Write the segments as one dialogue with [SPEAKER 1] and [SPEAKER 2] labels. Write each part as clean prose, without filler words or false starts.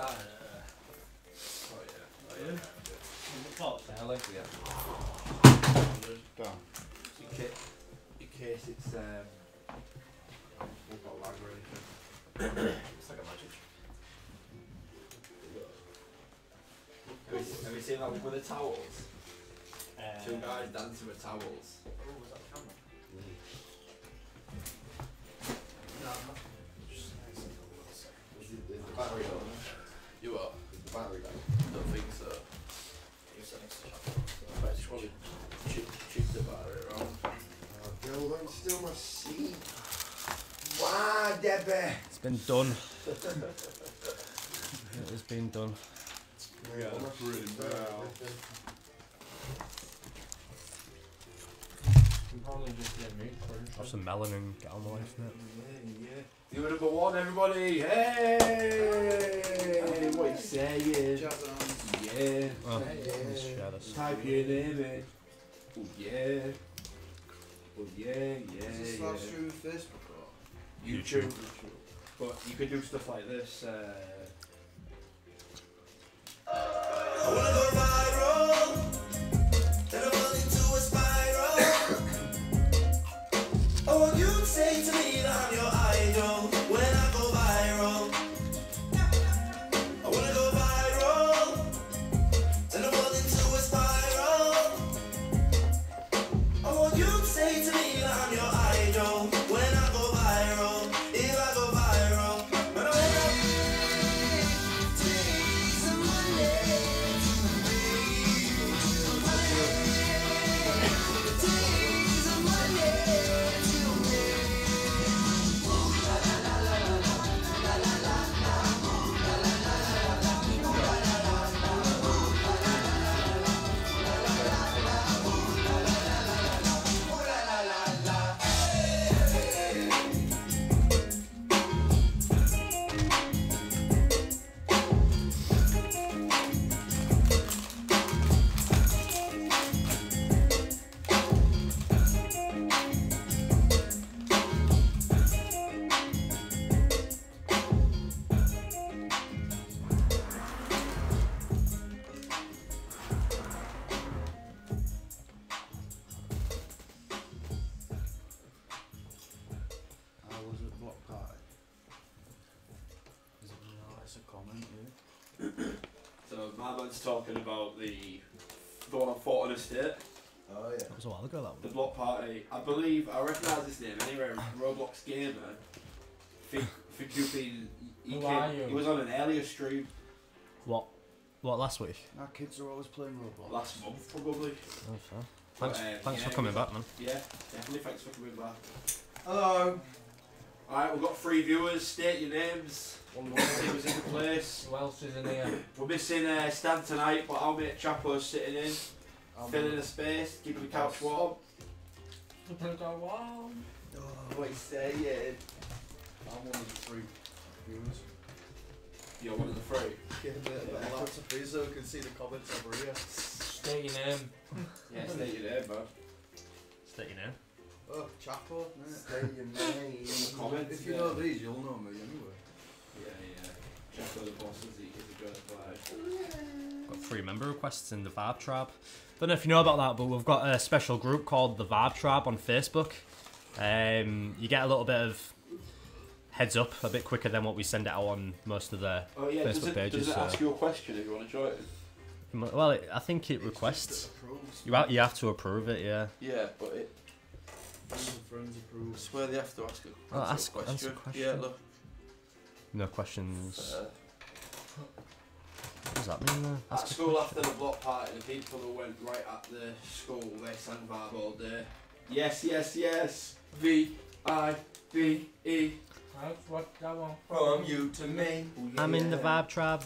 [SPEAKER 1] that.
[SPEAKER 2] Oh yeah.
[SPEAKER 3] Down.
[SPEAKER 2] In case it's we've got lag or anything.
[SPEAKER 1] It's like a magic.
[SPEAKER 2] Have you seen that one with the towels? Two guys dancing with towels.
[SPEAKER 1] Oh, was that the camera? No, I'm not. Just
[SPEAKER 3] Is the battery on?
[SPEAKER 2] You are?
[SPEAKER 3] Is the battery down?
[SPEAKER 2] Don't think so.
[SPEAKER 1] You're sitting next to the
[SPEAKER 2] I just want to chip the battery around.
[SPEAKER 3] Oh, Bill, don't steal my seat. Wow, Debbie.
[SPEAKER 4] It's been done. It has been done.
[SPEAKER 2] Yeah, that's really bad.
[SPEAKER 1] You probably just get me first.
[SPEAKER 4] Have some melon and get on the way from it.
[SPEAKER 2] Yeah. You were number one, everybody. Hey! What you saying? Yeah.
[SPEAKER 4] Oh, let's share this.
[SPEAKER 2] Type your name in. Oh yeah. Oh yeah, yeah,
[SPEAKER 3] Is this
[SPEAKER 2] yeah.
[SPEAKER 3] live stream Facebook or?
[SPEAKER 2] YouTube. But you could do stuff like this.
[SPEAKER 5] I wanna go viral, then I fall into a spiral. I want you to say to me that I'm your idol when I go viral. I wanna go viral, then I fall into a spiral. I want you to say to me that I'm your idol when I go viral. If I go viral, when I wake up, today's a Monday.
[SPEAKER 3] I was at block party.
[SPEAKER 1] That's a comment,
[SPEAKER 2] So my man's talking about the one on Fortin Estate,
[SPEAKER 3] Oh yeah.
[SPEAKER 4] That was a while ago, that
[SPEAKER 2] the
[SPEAKER 4] one.
[SPEAKER 2] block party. I believe I recognise his name anyway. Roblox gamer. Think you've been.
[SPEAKER 1] Who are you?
[SPEAKER 2] He was on an earlier stream
[SPEAKER 4] What last week?
[SPEAKER 3] Our kids are always playing Roblox.
[SPEAKER 2] last month probably.
[SPEAKER 4] Oh, fair. Thanks,
[SPEAKER 2] But,
[SPEAKER 4] thanks
[SPEAKER 2] yeah,
[SPEAKER 4] for coming back, man.
[SPEAKER 2] Yeah, definitely. Thanks for coming back.
[SPEAKER 3] Hello.
[SPEAKER 2] Alright, we've got 3 viewers. State your names. One team is in the place.
[SPEAKER 1] Who else is in here?
[SPEAKER 2] We're missing Stan tonight, but our mate Chapo's sitting in, filling the space, keeping the couch warm.
[SPEAKER 1] Wow.
[SPEAKER 2] What you saying?
[SPEAKER 3] I'm one of the 3 viewers.
[SPEAKER 2] You're one of the 3.
[SPEAKER 3] Get a bit of a laptop to free so we can see the comments over here.
[SPEAKER 1] Stay in him.
[SPEAKER 2] Yeah, state your name, man.
[SPEAKER 4] State your name.
[SPEAKER 3] Oh, Chapo, mate.
[SPEAKER 2] State your name. Comments.
[SPEAKER 3] If you know these, you'll know me anyway.
[SPEAKER 2] Yeah. Chapo the boss is a good player.
[SPEAKER 4] Got 3 member requests in the Vibe Tribe. Don't know if you know about that, but we've got a special group called the Vibe Tribe on Facebook. You get a little bit of heads up a bit quicker than what we send it out on most of the Facebook pages.
[SPEAKER 2] Does it ask you a question if you want to join it?
[SPEAKER 4] Well, I think it requests. You have to approve it, yeah.
[SPEAKER 2] Yeah, but it.
[SPEAKER 3] Friends approve.
[SPEAKER 2] I swear they have to ask a
[SPEAKER 4] Answer a question.
[SPEAKER 2] Yeah, look.
[SPEAKER 4] No questions. What does that mean?
[SPEAKER 2] At school after the block party, the people who went right at the school, they sang Vibe all day. Yes, yes, yes. V-I-B-E.
[SPEAKER 1] That's what I want
[SPEAKER 2] From you to me.
[SPEAKER 4] I'm in the Vibe Tribe.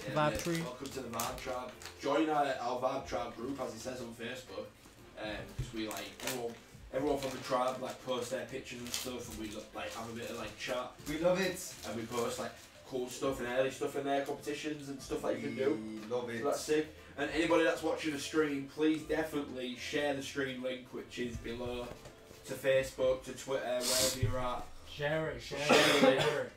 [SPEAKER 2] Yeah,
[SPEAKER 4] Vibe
[SPEAKER 2] mate,
[SPEAKER 4] Tree.
[SPEAKER 2] welcome to the Vibe Tribe. Join our Vibe Tribe group, as it says on Facebook, because we like everyone from the tribe like post their pictures and stuff, and we like have a bit of like chat.
[SPEAKER 3] We love it.
[SPEAKER 2] And we post like cool stuff and early stuff in their competitions and stuff like you can do.
[SPEAKER 3] We love it.
[SPEAKER 2] So that's sick. And anybody that's watching the stream, please definitely share the stream link, which is below, to Facebook, to Twitter, wherever you're at.
[SPEAKER 1] Share it.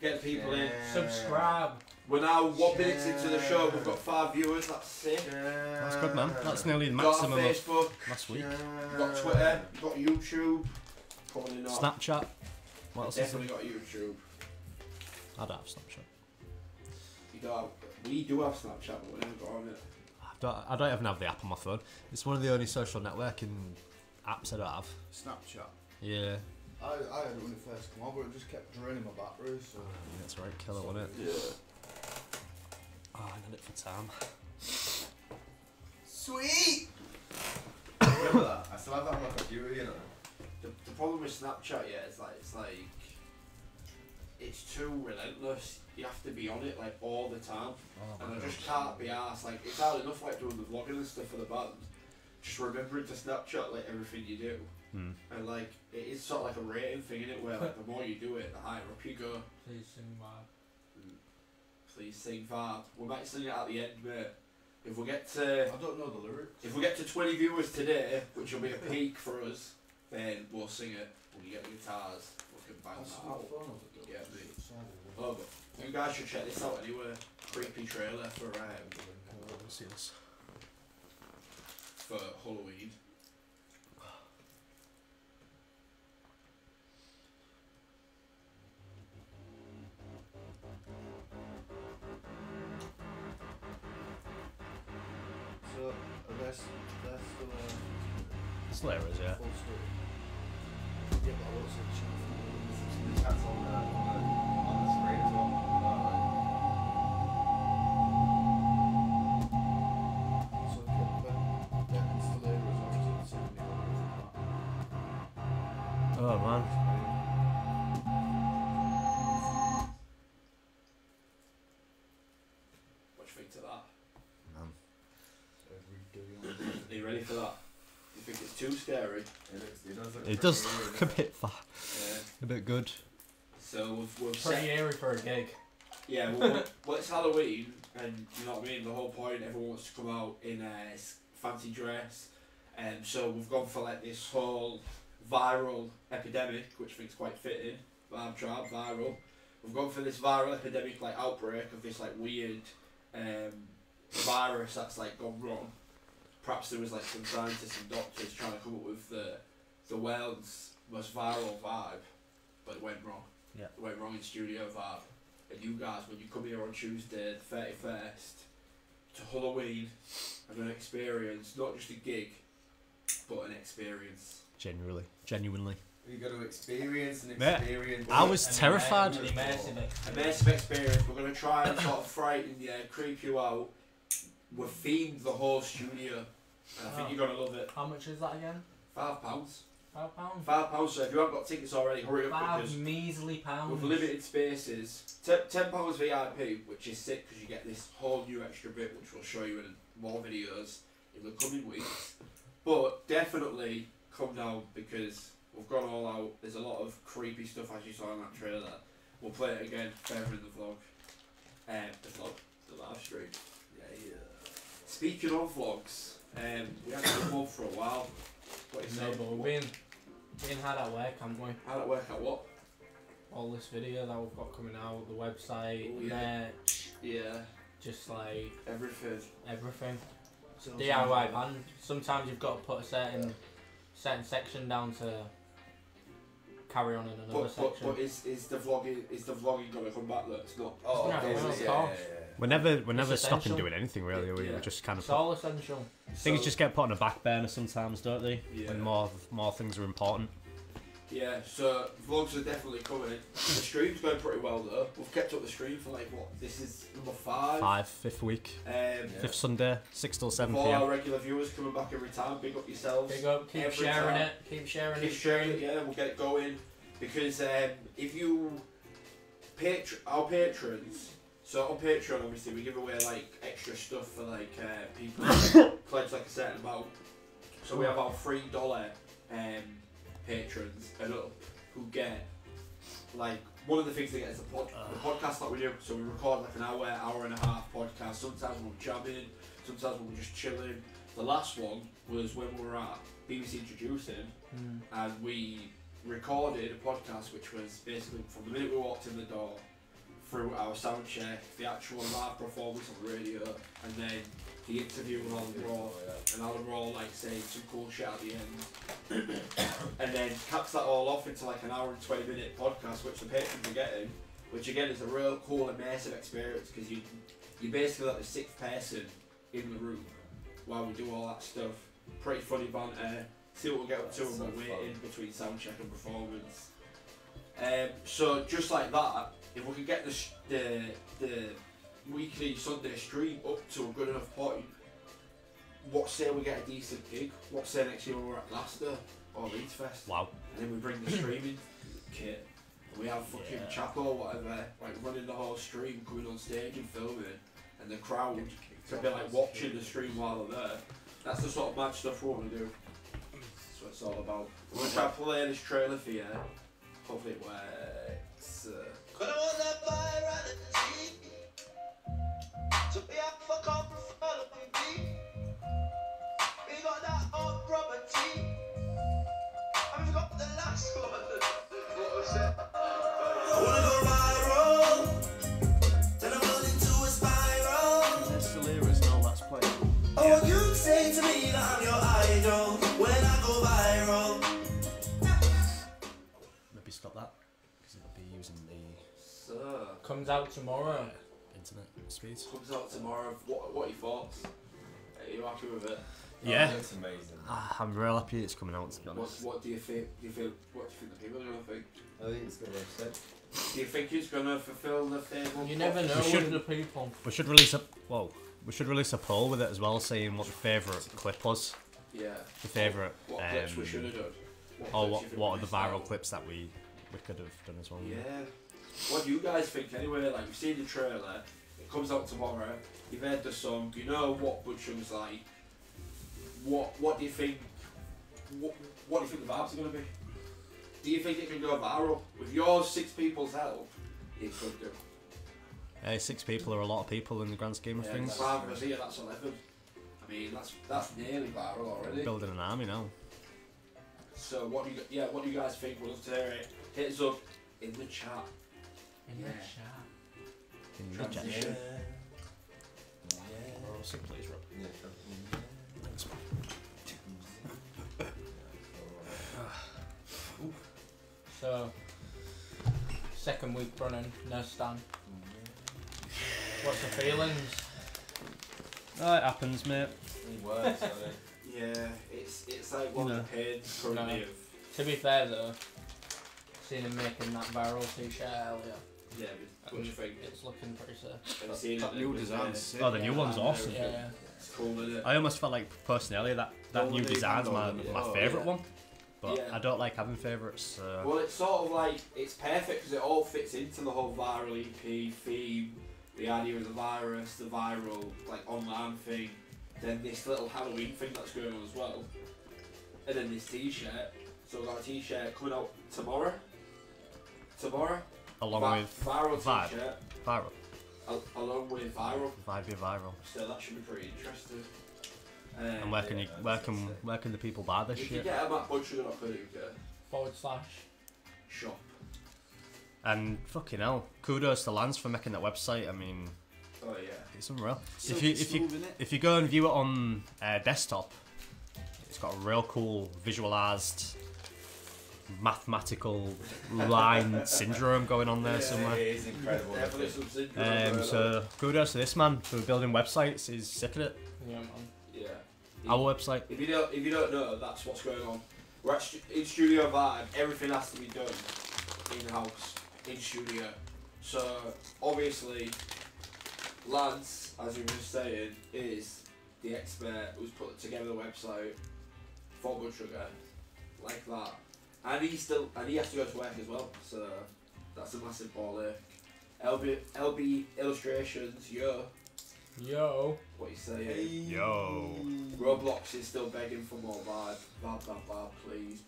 [SPEAKER 2] Get the people in.
[SPEAKER 1] Subscribe.
[SPEAKER 2] We're now 1 minute into the show. We've got 5 viewers. That's sick.
[SPEAKER 4] That's good, man. That's nearly the
[SPEAKER 2] We've got
[SPEAKER 4] maximum
[SPEAKER 2] our
[SPEAKER 4] of
[SPEAKER 2] Facebook.
[SPEAKER 4] last week.
[SPEAKER 2] We've got Twitter. We've got YouTube. Probably not.
[SPEAKER 4] Snapchat. What else is
[SPEAKER 2] Definitely got YouTube.
[SPEAKER 4] I don't have Snapchat.
[SPEAKER 2] You don't have, we do have Snapchat, but we never got on it.
[SPEAKER 4] I don't even have the app on my phone. It's one of the only social networking apps I don't have.
[SPEAKER 3] Snapchat.
[SPEAKER 4] Yeah.
[SPEAKER 3] I had it when it first came over, it just kept draining my battery, so...
[SPEAKER 4] That's right, kill it, wasn't it?
[SPEAKER 2] Yeah.
[SPEAKER 4] Oh, I need it for time.
[SPEAKER 3] Sweet!
[SPEAKER 6] Remember that? I still have that on my computer, you know.
[SPEAKER 2] The problem with Snapchat, yeah, is like it's too relentless. You have to be on it like all the time, and I just can't be arsed. Like it's hard enough like doing the vlogging and stuff for the band. Just remembering to Snapchat like everything you do, and like it is sort of like a rating thing in it where like the more you do it, the higher up you go.
[SPEAKER 1] Please sing Vibe.
[SPEAKER 2] Please sing Vibe. We might sing it at the end, mate. If we get to
[SPEAKER 3] I don't know the lyrics.
[SPEAKER 2] if we get to 20 viewers today, which will be a peak for us, then we'll sing it. When you get the guitars, we can bang
[SPEAKER 3] That's
[SPEAKER 2] that
[SPEAKER 3] my
[SPEAKER 2] out.
[SPEAKER 3] phone, is it?
[SPEAKER 2] Yeah, mate. Oh, but you guys should check this out anyway. Creepy trailer for
[SPEAKER 4] See this.
[SPEAKER 2] HULLoween.
[SPEAKER 3] So, that's still
[SPEAKER 4] Slayer is, yeah.
[SPEAKER 3] full story. Yeah, but I won't say
[SPEAKER 6] The chat's on the screen as well.
[SPEAKER 3] So, that installer is obviously sending me
[SPEAKER 4] Oh, man.
[SPEAKER 2] What do you think to that?
[SPEAKER 3] every day.
[SPEAKER 2] Are you ready for that? Do you think it's too scary?
[SPEAKER 4] It does look a bit
[SPEAKER 2] Yeah.
[SPEAKER 4] a bit good.
[SPEAKER 2] So we've
[SPEAKER 1] Pretty
[SPEAKER 2] set,
[SPEAKER 1] eerie for a gig.
[SPEAKER 2] yeah, well, it's Halloween, and you know what I mean. The whole point, everyone wants to come out in a fancy dress, and so we've gone for like this whole viral epidemic, which I think is quite fitting. Vibe trap, viral. We've gone for this viral epidemic, like outbreak of this like weird virus that's like gone wrong. Perhaps there was like some scientists and doctors trying to come up with the world's most viral vibe, but it went wrong.
[SPEAKER 4] Yeah.
[SPEAKER 2] It went wrong in studio vibe. And you guys, when you come here on Tuesday, the 31st, to HULLoween, are going to experience not just a gig, but an experience.
[SPEAKER 4] Genuinely.
[SPEAKER 6] You got to experience and
[SPEAKER 4] Mate,
[SPEAKER 6] experience.
[SPEAKER 4] I was
[SPEAKER 1] An
[SPEAKER 4] terrified.
[SPEAKER 2] Immersive experience. We're going to try and sort of frighten you, creep you out. We've themed the whole studio, and I think you're going to love it.
[SPEAKER 1] How much is that again?
[SPEAKER 2] £5.
[SPEAKER 1] £5?
[SPEAKER 2] £5. So if you haven't got tickets already, hurry up
[SPEAKER 1] £5
[SPEAKER 2] because
[SPEAKER 1] measly pounds.
[SPEAKER 2] with limited spaces. £10 VIP, which is sick because you get this whole new extra bit, which we'll show you in more videos in the coming weeks. But definitely come down because we've gone all out. There's a lot of creepy stuff as you saw in that trailer. We'll play it again further in the vlog. The live stream. Yeah. Speaking of vlogs, we haven't done one for a while. What you
[SPEAKER 1] No,
[SPEAKER 2] say?
[SPEAKER 1] but we're being hard at work, haven't we?
[SPEAKER 2] How did it work out? What?
[SPEAKER 1] All this video that we've got coming out, the website,
[SPEAKER 2] Oh, yeah.
[SPEAKER 1] merch,
[SPEAKER 2] Yeah.
[SPEAKER 1] just like
[SPEAKER 2] Everything.
[SPEAKER 1] everything.
[SPEAKER 3] So
[SPEAKER 1] DIY band. Sometimes you've got to put a certain section down to carry on in another section.
[SPEAKER 2] But is the vlogging gonna come back though? It's not.
[SPEAKER 6] Oh,
[SPEAKER 1] Yeah,
[SPEAKER 6] okay,
[SPEAKER 1] well,
[SPEAKER 6] so
[SPEAKER 1] of course.
[SPEAKER 4] We're never
[SPEAKER 1] It's
[SPEAKER 4] stopping
[SPEAKER 1] essential.
[SPEAKER 4] doing anything really. We
[SPEAKER 2] Yeah.
[SPEAKER 4] just kind of
[SPEAKER 1] It's all essential.
[SPEAKER 4] things just get put on a back burner sometimes, don't they?
[SPEAKER 2] Yeah.
[SPEAKER 4] When more things are important.
[SPEAKER 2] Yeah, so vlogs are definitely coming. The stream's going pretty well though. We've kept up the stream for like what? This is number 5.
[SPEAKER 4] Fifth week,
[SPEAKER 2] Um,
[SPEAKER 4] fifth Sunday, 6 till 7
[SPEAKER 2] all our
[SPEAKER 4] p.m.
[SPEAKER 2] regular viewers coming back every time. Big up yourselves.
[SPEAKER 1] Big up, keep
[SPEAKER 2] Every
[SPEAKER 1] sharing
[SPEAKER 2] time.
[SPEAKER 1] it, keep sharing
[SPEAKER 2] Keep
[SPEAKER 1] it.
[SPEAKER 2] sharing it, yeah, we'll get it going. Because if you our patrons, so on Patreon obviously we give away like extra stuff for like people who pledge like a certain amount. So we have our $3 patrons and up who get like one of the things they get is the podcast that we do. So we record like an hour and a half podcast. Sometimes we're jamming, sometimes we're just chilling. The last one was when we were at BBC Introducing and we recorded a podcast which was basically from the minute we walked in the door through our sound check, the actual live performance on the radio, and then the interview with Alan Raw, and Alan Raw like saying some cool shit at the end, and then caps that all off into like an hour and 20-minute podcast, which the patrons are getting, which again is a real cool immersive experience because you basically like the sixth person in the room while we do all that stuff. Pretty funny banter. See what we'll get up to and what we're in between sound check and performance. So just like that, if we can get the weekly Sunday stream up to a good enough point, what say we get a decent gig? What say next year we're at Leicester or Leeds Fest?
[SPEAKER 4] Wow.
[SPEAKER 2] And then we bring the streaming kit. And we have fucking Chapo or whatever, like running the whole stream, coming on stage and filming, and the crowd could be like watching the stream while they're there. That's the sort of mad stuff we want to do. That's what it's all about. We're going to try to play this trailer for you. Hopefully it works.
[SPEAKER 5] So we have fuck up in front of me. We got that hot property. And we've got the last one. What was it? I wanna go viral. Then I run into a spiral.
[SPEAKER 3] That's the lyrics now, let's play.
[SPEAKER 5] Oh, you say to me that I'm your idol when I go viral.
[SPEAKER 4] Maybe stop that because it'll be using the
[SPEAKER 2] So,
[SPEAKER 1] Comes out tomorrow.
[SPEAKER 4] internet speeds.
[SPEAKER 2] comes out tomorrow. What are your thoughts? Are you happy with it?
[SPEAKER 4] Yeah.
[SPEAKER 6] It looks amazing.
[SPEAKER 4] I'm real happy it's coming out, to be honest.
[SPEAKER 2] What do you think? What do you think the people are going to think?
[SPEAKER 6] I think it's gonna upset.
[SPEAKER 2] Do you think it's going to fulfil the fable?
[SPEAKER 1] You never know
[SPEAKER 4] We should-
[SPEAKER 1] with the people.
[SPEAKER 4] We should release a poll with it as well, saying what the favourite clip was.
[SPEAKER 2] Yeah.
[SPEAKER 4] The favourite.
[SPEAKER 2] What clips we should have done?
[SPEAKER 4] Or
[SPEAKER 2] clips you
[SPEAKER 4] what
[SPEAKER 2] think
[SPEAKER 4] what
[SPEAKER 2] we
[SPEAKER 4] are the
[SPEAKER 2] missed
[SPEAKER 4] viral
[SPEAKER 2] out?
[SPEAKER 4] clips that we could have done as well.
[SPEAKER 2] Yeah. What do you guys think anyway? Like, you've seen the trailer, it comes out tomorrow, you've heard the song, you know what Butchum's like. What do you think? What do you think the vibes are going to be? Do you think it can go viral? With your 6 people's help, it could do.
[SPEAKER 4] 6 people are a lot of people in the grand scheme of
[SPEAKER 2] Yeah,
[SPEAKER 4] things.
[SPEAKER 2] 5 of us here, that's 11. I mean, that's nearly viral already.
[SPEAKER 4] Building an army now.
[SPEAKER 2] So what do you guys think? We'll love to hear it. Hit us up in the chat.
[SPEAKER 1] In
[SPEAKER 2] Yeah.
[SPEAKER 1] the chat.
[SPEAKER 4] In the
[SPEAKER 2] Transition.
[SPEAKER 4] Oh, sing please, Rob.
[SPEAKER 6] Yeah,
[SPEAKER 4] Thanks.
[SPEAKER 1] So, second week running, no stand. What's the feelings?
[SPEAKER 4] Oh, it happens, mate.
[SPEAKER 6] It works, doesn't it?
[SPEAKER 2] Yeah, it's like one
[SPEAKER 4] You know.
[SPEAKER 2] of the pains currently
[SPEAKER 1] No.
[SPEAKER 2] of
[SPEAKER 1] To be fair though, seen him making that viral t-shirt earlier.
[SPEAKER 2] yeah. What do you think?
[SPEAKER 1] It's looking pretty sick.
[SPEAKER 2] Have you seen
[SPEAKER 3] That
[SPEAKER 2] it?
[SPEAKER 3] new
[SPEAKER 2] It was,
[SPEAKER 3] design's sick.
[SPEAKER 4] Oh, the new one's awesome.
[SPEAKER 1] Yeah.
[SPEAKER 2] It's cool, isn't it?
[SPEAKER 4] I almost felt like personally that
[SPEAKER 3] Oh,
[SPEAKER 4] new
[SPEAKER 3] the
[SPEAKER 4] design's
[SPEAKER 3] handle,
[SPEAKER 4] my
[SPEAKER 3] yeah.
[SPEAKER 4] favourite
[SPEAKER 2] yeah.
[SPEAKER 4] one. But
[SPEAKER 2] Yeah.
[SPEAKER 4] I don't like having favourites. So.
[SPEAKER 2] Well, it's sort of like it's perfect because it all fits into the whole viral EP theme, the idea of the virus, the viral like online thing, then this little Halloween thing that's going on as well, and then this T-shirt. So we've got a T-shirt coming out tomorrow.
[SPEAKER 4] Along with
[SPEAKER 2] viral
[SPEAKER 4] Vibe.
[SPEAKER 2] T-shirt,
[SPEAKER 4] viral.
[SPEAKER 2] along with viral.
[SPEAKER 4] Vibe be viral.
[SPEAKER 2] So that should be pretty interesting.
[SPEAKER 4] And where can where can the people buy this
[SPEAKER 2] You can
[SPEAKER 4] shit?
[SPEAKER 2] get them at butcher.co.uk
[SPEAKER 1] /.
[SPEAKER 2] shop.
[SPEAKER 4] And fucking hell, kudos to Lance for making that website. I mean,
[SPEAKER 2] Oh yeah.
[SPEAKER 4] it's unreal.
[SPEAKER 3] Silky smooth, innit?
[SPEAKER 4] If you go and view it on desktop, it's got a real cool visualized mathematical line syndrome going on there somewhere.
[SPEAKER 6] It is incredible.
[SPEAKER 2] Definitely some syndrome.
[SPEAKER 4] So kudos to this man for building websites. He's sick at it.
[SPEAKER 1] Yeah, man.
[SPEAKER 2] Yeah.
[SPEAKER 4] Our website.
[SPEAKER 2] If you don't know, that's what's going on. We're at in Studio Vibe. Everything has to be done in house, in studio. So obviously, Lance, as you were just saying, is the expert who's put together the website for Blood Sugar, like that. And he has to go to work as well. So that's a massive ball ache. LB Illustrations, yo.
[SPEAKER 1] Yo.
[SPEAKER 2] What you saying?
[SPEAKER 4] Yo.
[SPEAKER 2] Roblox is still begging for more vibe. Vibe, please,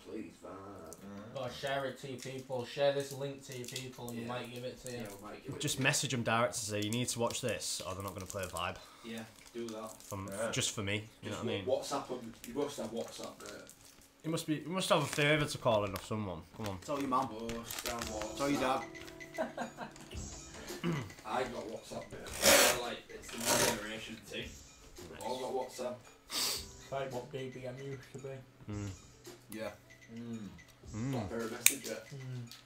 [SPEAKER 2] vibe.
[SPEAKER 1] Gotta share it to your people. Share this link to your people and
[SPEAKER 2] Yeah.
[SPEAKER 1] we might give it to you.
[SPEAKER 2] Yeah, we might give it
[SPEAKER 4] Just
[SPEAKER 2] to you.
[SPEAKER 4] message them direct to say you need to watch this, or they're not going to play a vibe.
[SPEAKER 2] Yeah, do that.
[SPEAKER 6] Yeah.
[SPEAKER 4] Just for me. You know what I mean?
[SPEAKER 2] WhatsApp them. You must have WhatsApp, mate.
[SPEAKER 4] You must have a favour to call in of someone. Come on.
[SPEAKER 3] Tell your mum.
[SPEAKER 2] Must have WhatsApp.
[SPEAKER 3] Tell your dad.
[SPEAKER 2] I got WhatsApp, mate. Like, it's the new generation thing. We've all got WhatsApp.
[SPEAKER 1] It's like what BBM used to be.
[SPEAKER 3] Yeah.
[SPEAKER 2] Blackberry Messenger.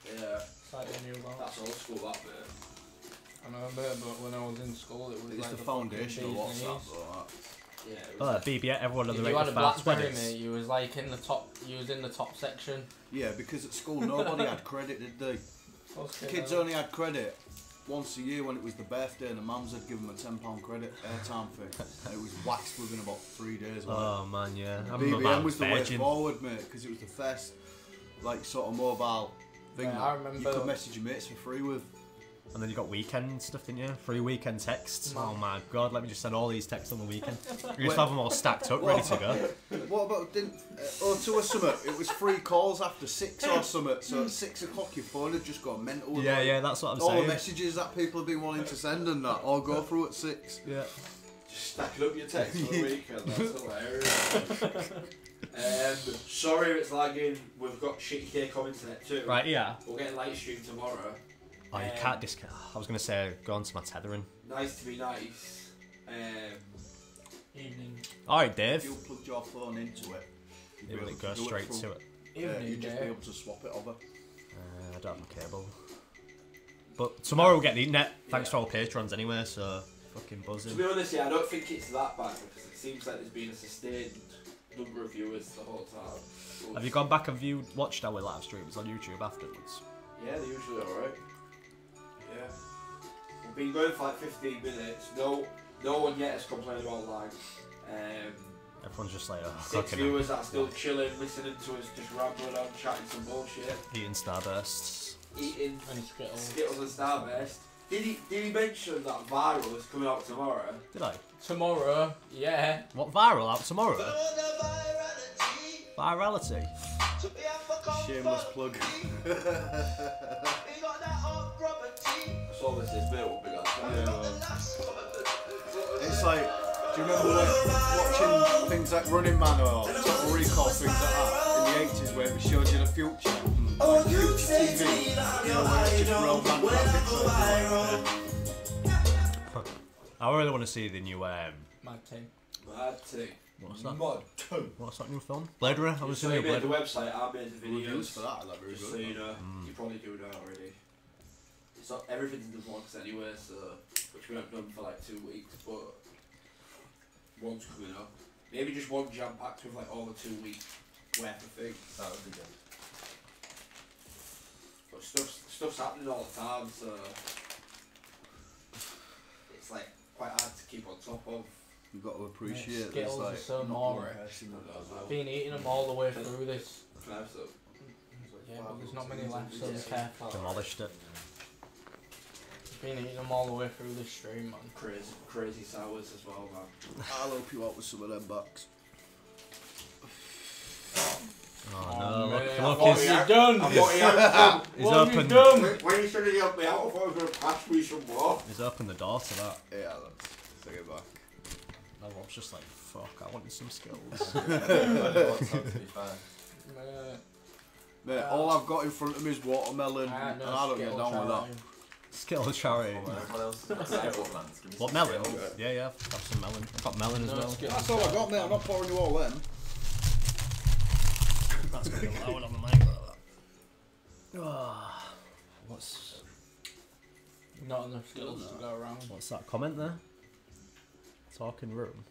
[SPEAKER 2] Yeah.
[SPEAKER 1] It's like the new one.
[SPEAKER 2] That's old school, that bit.
[SPEAKER 1] I remember, but when I was in school, it was
[SPEAKER 3] It's
[SPEAKER 1] like
[SPEAKER 3] the foundation of
[SPEAKER 1] fucking
[SPEAKER 3] WhatsApp,
[SPEAKER 1] B's.
[SPEAKER 3] though.
[SPEAKER 2] Yeah. It
[SPEAKER 4] Oh,
[SPEAKER 2] was
[SPEAKER 4] BBM, everyone on
[SPEAKER 1] If
[SPEAKER 4] the
[SPEAKER 1] you had a
[SPEAKER 4] rate of
[SPEAKER 1] BlackBerry,
[SPEAKER 4] 20s.
[SPEAKER 1] mate, you was like in the top. You was in the top section.
[SPEAKER 3] Yeah, because at school nobody had credit, did they? Kids only had credit once a year when it was the birthday, and the mums had given them a £10 credit airtime fee. And it was waxed within about 3 days.
[SPEAKER 4] Oh man, yeah. I remember
[SPEAKER 3] BBM was the way
[SPEAKER 4] Virgin.
[SPEAKER 3] forward, mate, because it was the first, like, sort of mobile thing
[SPEAKER 1] Yeah,
[SPEAKER 3] that
[SPEAKER 1] I remember.
[SPEAKER 3] you could message your mates for free with.
[SPEAKER 4] And then you got weekend stuff, didn't you? Free weekend texts.
[SPEAKER 1] Man.
[SPEAKER 4] Oh my god, let me just send all these texts on the weekend. You just have them all stacked up, ready to go.
[SPEAKER 3] What about, didn't, O2 or something, it was free calls after 6 or something, so at 6 o'clock your phone had just got mental. with,
[SPEAKER 4] Yeah,
[SPEAKER 3] like,
[SPEAKER 4] yeah, that's what I'm
[SPEAKER 3] all
[SPEAKER 4] saying.
[SPEAKER 3] the messages that people have been wanting to send and that all go through at 6.
[SPEAKER 4] Yeah.
[SPEAKER 2] just stacking up your text for the weekend. That's hilarious. Sorry if it's lagging. We've got shitty cake on internet too.
[SPEAKER 4] Right, yeah.
[SPEAKER 2] We're getting light stream tomorrow.
[SPEAKER 4] Oh, you can't discount. I was going to say, go on to my tethering.
[SPEAKER 2] Nice to be nice.
[SPEAKER 1] Evening.
[SPEAKER 4] Alright,
[SPEAKER 3] If
[SPEAKER 4] Dave.
[SPEAKER 3] you plugged your phone into it, you'd be
[SPEAKER 4] It
[SPEAKER 3] able
[SPEAKER 4] will
[SPEAKER 3] to
[SPEAKER 4] go
[SPEAKER 3] do
[SPEAKER 4] straight
[SPEAKER 3] from-
[SPEAKER 4] to it.
[SPEAKER 1] Evening,
[SPEAKER 3] you'd just be
[SPEAKER 1] Dave.
[SPEAKER 3] able to swap it over.
[SPEAKER 4] I don't have my cable. But tomorrow we'll get the internet. Thanks
[SPEAKER 2] Yeah.
[SPEAKER 4] for all patrons anyway, so fucking
[SPEAKER 2] To
[SPEAKER 4] buzzing.
[SPEAKER 2] be honest, yeah, I don't think it's that bad because it seems like there's been a sustained number of viewers the whole time.
[SPEAKER 4] Have you gone back and watched our live streams on YouTube afterwards?
[SPEAKER 2] Yeah, they're usually alright. Yeah. We've been going for like 15 minutes. No one yet has complained about lag.
[SPEAKER 4] Everyone's just like, oh,
[SPEAKER 2] 6
[SPEAKER 4] fucking hell.
[SPEAKER 2] viewers that are still chilling, listening to us, just rambling on, chatting some bullshit,
[SPEAKER 4] Eating Starbursts.
[SPEAKER 2] eating
[SPEAKER 1] And Skittles.
[SPEAKER 2] Skittles and Starbest. Did he mention that Viral is coming out tomorrow?
[SPEAKER 4] Did I?
[SPEAKER 1] Tomorrow, yeah.
[SPEAKER 4] What, viral out tomorrow? Virality.
[SPEAKER 3] Shameless plug.
[SPEAKER 2] I saw this bit will be
[SPEAKER 3] It's like, do you remember watching things like Running Man or Total Recall, things like that, in the 80s where it showed you the future? Like future TV, you know, where it's just real man graphics.
[SPEAKER 4] I really want to see the new,
[SPEAKER 1] My team.
[SPEAKER 2] Mad thing.
[SPEAKER 4] what's that?
[SPEAKER 2] Mod.
[SPEAKER 4] What's that new film? Blade Runner? I was
[SPEAKER 2] So
[SPEAKER 4] in
[SPEAKER 2] you
[SPEAKER 4] the
[SPEAKER 2] made the
[SPEAKER 4] Blade
[SPEAKER 2] website, I made the
[SPEAKER 3] Reviews
[SPEAKER 2] videos.
[SPEAKER 3] for that, like very
[SPEAKER 2] Just so
[SPEAKER 3] good.
[SPEAKER 2] you know, you probably do know already. It's not, everything's in the vlogs anyway, so which we haven't done for like 2 weeks, but one's coming up. Maybe just one jam packed with like all the 2 week worth of things.
[SPEAKER 6] That would be good.
[SPEAKER 2] But stuff's happening all the time, so it's like quite hard to keep on top of.
[SPEAKER 3] You've got to appreciate
[SPEAKER 1] Skittles
[SPEAKER 3] this, like,
[SPEAKER 1] are so
[SPEAKER 3] not
[SPEAKER 1] more.
[SPEAKER 3] rehearsing with that as well.
[SPEAKER 1] Been eating them all the way through this.
[SPEAKER 2] Can I have some?
[SPEAKER 1] Yeah, but there's not many left, so be careful.
[SPEAKER 4] demolished it.
[SPEAKER 1] Been eating them all the way through this stream, man.
[SPEAKER 2] Crazy sours as well, man.
[SPEAKER 3] I'll help you out with some of them backs.
[SPEAKER 4] Oh no, look,
[SPEAKER 1] mate,
[SPEAKER 4] look,
[SPEAKER 1] what
[SPEAKER 4] he's,
[SPEAKER 1] have you done?
[SPEAKER 2] I thought he had
[SPEAKER 4] he's
[SPEAKER 1] What have you
[SPEAKER 4] opened,
[SPEAKER 1] done?
[SPEAKER 2] when you said he helped me out, I thought he was going to pass me some more.
[SPEAKER 4] he's opened the door to that.
[SPEAKER 3] Yeah, let's take it back.
[SPEAKER 4] I was just like, fuck, I wanted some skills.
[SPEAKER 6] I don't want some, to be fair.
[SPEAKER 3] Mate, all I've got in front of me is watermelon,
[SPEAKER 1] I
[SPEAKER 3] and I don't get down with that.
[SPEAKER 4] Skill charity.
[SPEAKER 6] What else? Skittles, man. Give me some
[SPEAKER 4] What, melon?
[SPEAKER 6] Skittles.
[SPEAKER 4] Yeah, yeah, I've got some melon. I've got melon as well.
[SPEAKER 3] That's all I got, mate. I'm not pouring you all them.
[SPEAKER 4] That's going to loud on the mic. What's
[SPEAKER 1] Not enough Skittles to go around.
[SPEAKER 4] what's that comment there? Talking room.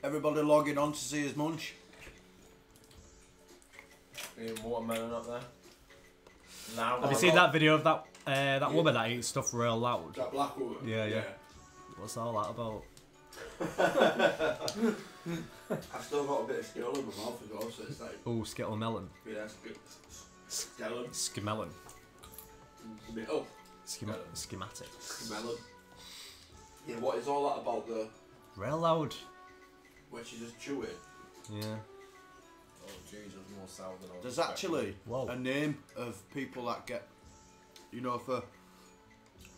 [SPEAKER 3] Everybody logging on to see his munch.
[SPEAKER 6] Any watermelon up there? Now.
[SPEAKER 4] Have you seen that video of that that woman that eats stuff real loud?
[SPEAKER 2] That black woman.
[SPEAKER 4] Yeah, yeah. What's all that about?
[SPEAKER 2] I've still got a bit of skill in my mouth as well, so it's like,
[SPEAKER 4] Oh, skittle melon.
[SPEAKER 2] yeah, skeleton.
[SPEAKER 4] Skimelon.
[SPEAKER 2] Oh,
[SPEAKER 4] Schematic.
[SPEAKER 2] melon. Yeah, what is all that about the,
[SPEAKER 4] Real loud.
[SPEAKER 2] when she just chew it?
[SPEAKER 4] Yeah.
[SPEAKER 6] Oh, Jesus, more sour than I was
[SPEAKER 3] There's
[SPEAKER 6] expecting.
[SPEAKER 3] actually
[SPEAKER 4] Whoa.
[SPEAKER 3] a name of people that get, you know, for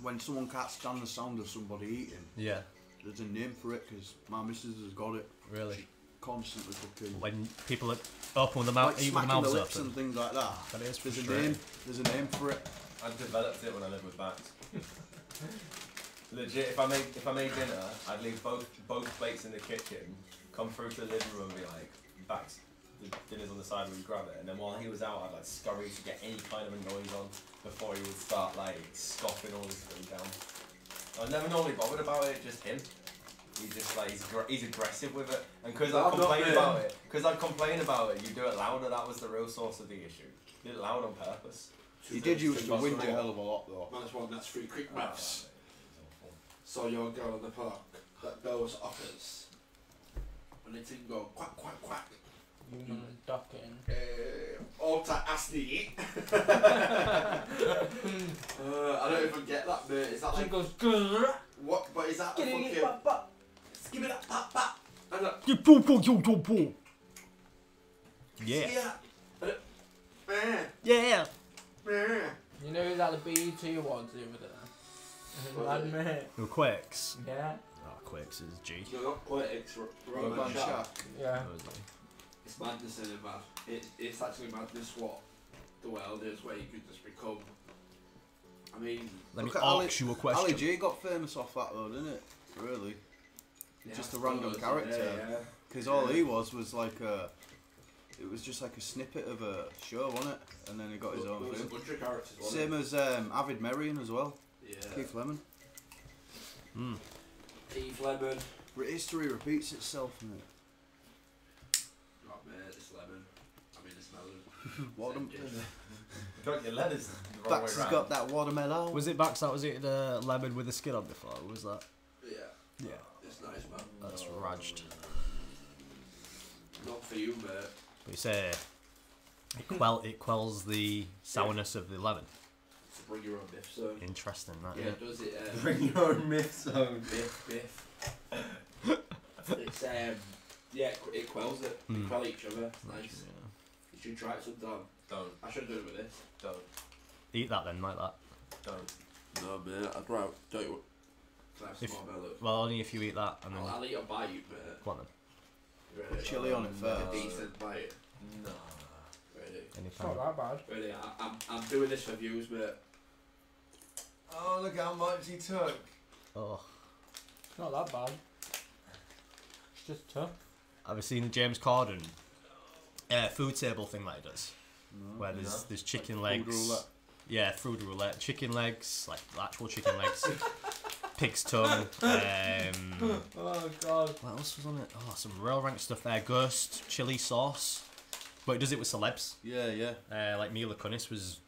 [SPEAKER 3] when someone can't stand the sound of somebody eating.
[SPEAKER 4] Yeah.
[SPEAKER 3] There's a name for it because my missus has got it.
[SPEAKER 4] Really.
[SPEAKER 3] Constantly fucking.
[SPEAKER 4] When people open with the mouth,
[SPEAKER 3] Like
[SPEAKER 4] eat with the
[SPEAKER 3] smacking the
[SPEAKER 4] mouths
[SPEAKER 3] lips
[SPEAKER 4] open.
[SPEAKER 3] and things like that.
[SPEAKER 4] That is
[SPEAKER 3] There's a
[SPEAKER 4] frustrating.
[SPEAKER 3] name. There's a name for it.
[SPEAKER 6] I developed it when I lived with bats. Legit, if I made dinner, I'd leave both plates in the kitchen, come through to the living room and be like, Bats, the dinner's on the side, will you grab it? And then while he was out, I'd like scurry to get any kind of a noise on before he would start like scoffing all his food down. I was never normally bothered about it, just him. He's just like, he's aggressive with it. And because I complain about it, you do it louder, that was the real source of the issue. You did it loud on purpose.
[SPEAKER 3] He did used to whinge a hell of a lot though.
[SPEAKER 2] Minus one, that's 3 quick maths. So your girl in the park that goes offers. And it's in go quack quack quack.
[SPEAKER 1] You know, ducking.
[SPEAKER 2] All to asty. I don't even get that bit. Is that like
[SPEAKER 1] goes
[SPEAKER 2] what? But is that a fucking? Give me that pop. And like,
[SPEAKER 4] Yeah.
[SPEAKER 2] yeah.
[SPEAKER 1] You know who's at the BET Awards the other day? Lad mate.
[SPEAKER 4] Who, Quakes?
[SPEAKER 1] Yeah.
[SPEAKER 4] Oh, Quakes is G.
[SPEAKER 2] No, not quite. It's Roman Shack.
[SPEAKER 1] Yeah.
[SPEAKER 2] It's madness in it, man. It's actually madness what the world is, where you could just become. I mean,
[SPEAKER 4] let me
[SPEAKER 3] Ali,
[SPEAKER 4] ask you a question.
[SPEAKER 3] Ali G got famous off that though, didn't it? Really?
[SPEAKER 2] yeah,
[SPEAKER 3] Just a random character. Because all he was like a. It was just like a snippet of a show, wasn't it? And then he got his own
[SPEAKER 2] There was a
[SPEAKER 3] thing.
[SPEAKER 2] bunch of characters, wasn't
[SPEAKER 3] Same as Avid Merrion as well.
[SPEAKER 2] Yeah.
[SPEAKER 3] Keith Lemon.
[SPEAKER 2] Keith Lemon.
[SPEAKER 3] History repeats itself, mate.
[SPEAKER 2] Right, mate, it's lemon. I mean, it's melon.
[SPEAKER 3] Watermelon.
[SPEAKER 6] Got your letters the wrong
[SPEAKER 3] Bax
[SPEAKER 6] way
[SPEAKER 3] has
[SPEAKER 6] round.
[SPEAKER 3] got that watermelon.
[SPEAKER 4] Was it Bax that was eating a lemon with the skin on before? Was that?
[SPEAKER 2] Yeah.
[SPEAKER 4] Yeah.
[SPEAKER 2] It's nice, man.
[SPEAKER 4] That's raged.
[SPEAKER 2] Not for you, mate.
[SPEAKER 4] But you say it quells the sourness of the lemon.
[SPEAKER 2] To bring your own biff zone.
[SPEAKER 4] Interesting, that.
[SPEAKER 2] Yeah, does it?
[SPEAKER 6] Bring your own myth zone.
[SPEAKER 2] Biff. It's yeah, it quells it. They quell each other. It's nice.
[SPEAKER 4] Yeah.
[SPEAKER 2] You should try it sometime.
[SPEAKER 6] Don't.
[SPEAKER 2] I should do it with this.
[SPEAKER 6] Don't.
[SPEAKER 4] Eat that then, like that.
[SPEAKER 6] Don't.
[SPEAKER 2] No, mate. I'd rather tell you what. Can I have some
[SPEAKER 4] If-
[SPEAKER 2] more melon?
[SPEAKER 4] Well, only if you eat that and then.
[SPEAKER 2] I'll eat a bite, mate.
[SPEAKER 4] Go on then.
[SPEAKER 2] Ready?
[SPEAKER 3] Chili on it
[SPEAKER 2] A
[SPEAKER 3] first.
[SPEAKER 2] decent bite.
[SPEAKER 6] No.
[SPEAKER 2] Ready?
[SPEAKER 4] Any
[SPEAKER 1] It's not
[SPEAKER 4] kind.
[SPEAKER 1] that bad.
[SPEAKER 2] Ready? I'm doing this for views, mate.
[SPEAKER 6] Oh, look how much he took.
[SPEAKER 4] Oh.
[SPEAKER 1] It's not that bad. It's just tough.
[SPEAKER 4] Have you seen the James Corden food table thing that he does? Where there's chicken legs.
[SPEAKER 3] Food roulette.
[SPEAKER 4] Yeah, food roulette. Chicken legs, like actual chicken legs. Pig's tongue.
[SPEAKER 1] Oh god.
[SPEAKER 4] What else was on it? Oh, some real rank stuff there. Ghost, chili sauce. But he does it with celebs.
[SPEAKER 3] Yeah.
[SPEAKER 4] Like Mila Kunis was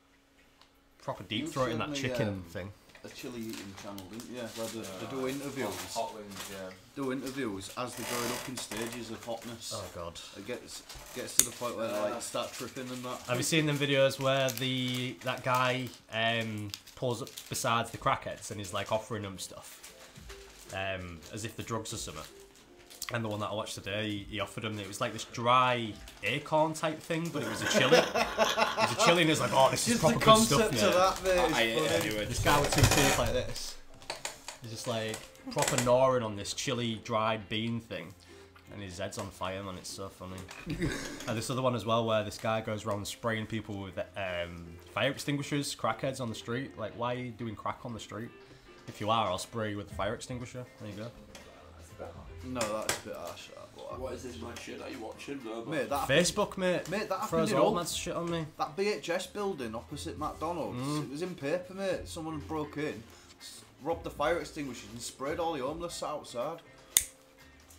[SPEAKER 4] proper
[SPEAKER 3] You
[SPEAKER 4] deep throating
[SPEAKER 3] showed
[SPEAKER 4] that
[SPEAKER 3] me,
[SPEAKER 4] chicken thing.
[SPEAKER 3] A chili eating channel, didn't you? Where they do interviews.
[SPEAKER 6] Hot wings, yeah.
[SPEAKER 3] Do interviews as they're going up in stages of hotness.
[SPEAKER 4] Oh god.
[SPEAKER 3] It gets to the point where they like start tripping and that.
[SPEAKER 4] Have you seen them videos where that guy pulls up beside the crackheads and he's like offering them stuff, as if the drugs or something? And the one that I watched today, he offered them. It was like this dry acorn type thing, but it was a chili. It was a chili, and he's like, "Oh, this is
[SPEAKER 3] Just
[SPEAKER 4] proper
[SPEAKER 3] the
[SPEAKER 4] good stuff."
[SPEAKER 3] concept of that, mate.
[SPEAKER 2] Anyway,
[SPEAKER 4] This guy with 2 teeth like this. He's just like proper gnawing on this chili dried bean thing, and his head's on fire, man. It's so funny. And this other one as well, where this guy goes around spraying people with fire extinguishers, crackheads on the street. Like, why are you doing crack on the street? If you are, I'll spray you with a fire extinguisher. There you go.
[SPEAKER 3] No, that's a bit harsh.
[SPEAKER 2] What is this mad shit that you're watching? No,
[SPEAKER 3] Mate, that
[SPEAKER 4] Facebook, mate.
[SPEAKER 3] Mate, that
[SPEAKER 4] Throws
[SPEAKER 3] happened in
[SPEAKER 4] all
[SPEAKER 3] Hull.
[SPEAKER 4] mad shit on me.
[SPEAKER 3] That BHS building opposite McDonald's, it was in paper, mate. Someone broke in, robbed the fire extinguishers and sprayed all the homeless outside.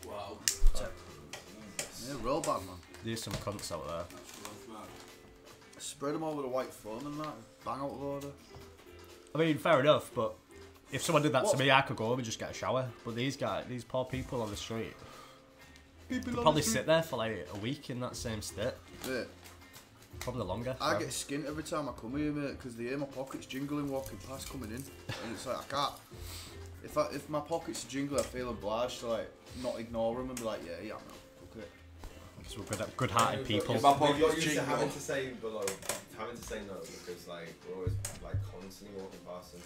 [SPEAKER 2] Wow.
[SPEAKER 3] Yeah, real bad, man.
[SPEAKER 4] There's some cunts out there.
[SPEAKER 2] That's rough, man.
[SPEAKER 3] Sprayed them all with a white foam and that. Bang out of order.
[SPEAKER 4] I mean, fair enough, but if someone did that
[SPEAKER 3] What?
[SPEAKER 4] to me, I could go home and just get a shower. But these poor people on the street,
[SPEAKER 3] People
[SPEAKER 4] could
[SPEAKER 3] on
[SPEAKER 4] probably
[SPEAKER 3] the street.
[SPEAKER 4] sit there for like a week in that same state.
[SPEAKER 3] Mate,
[SPEAKER 4] Probably longer.
[SPEAKER 3] I get skint every time I come here, mate, because they hear my pockets jingling walking past coming in. And it's like, I can't. If my pockets are jingling, I feel obliged to like not ignore them and be like, yeah, man, fuck it.
[SPEAKER 4] Because we're good-hearted people.
[SPEAKER 2] If my
[SPEAKER 6] We got
[SPEAKER 2] pocket's
[SPEAKER 6] used to
[SPEAKER 2] jingle.
[SPEAKER 6] having to say no because like we're always like constantly walking past and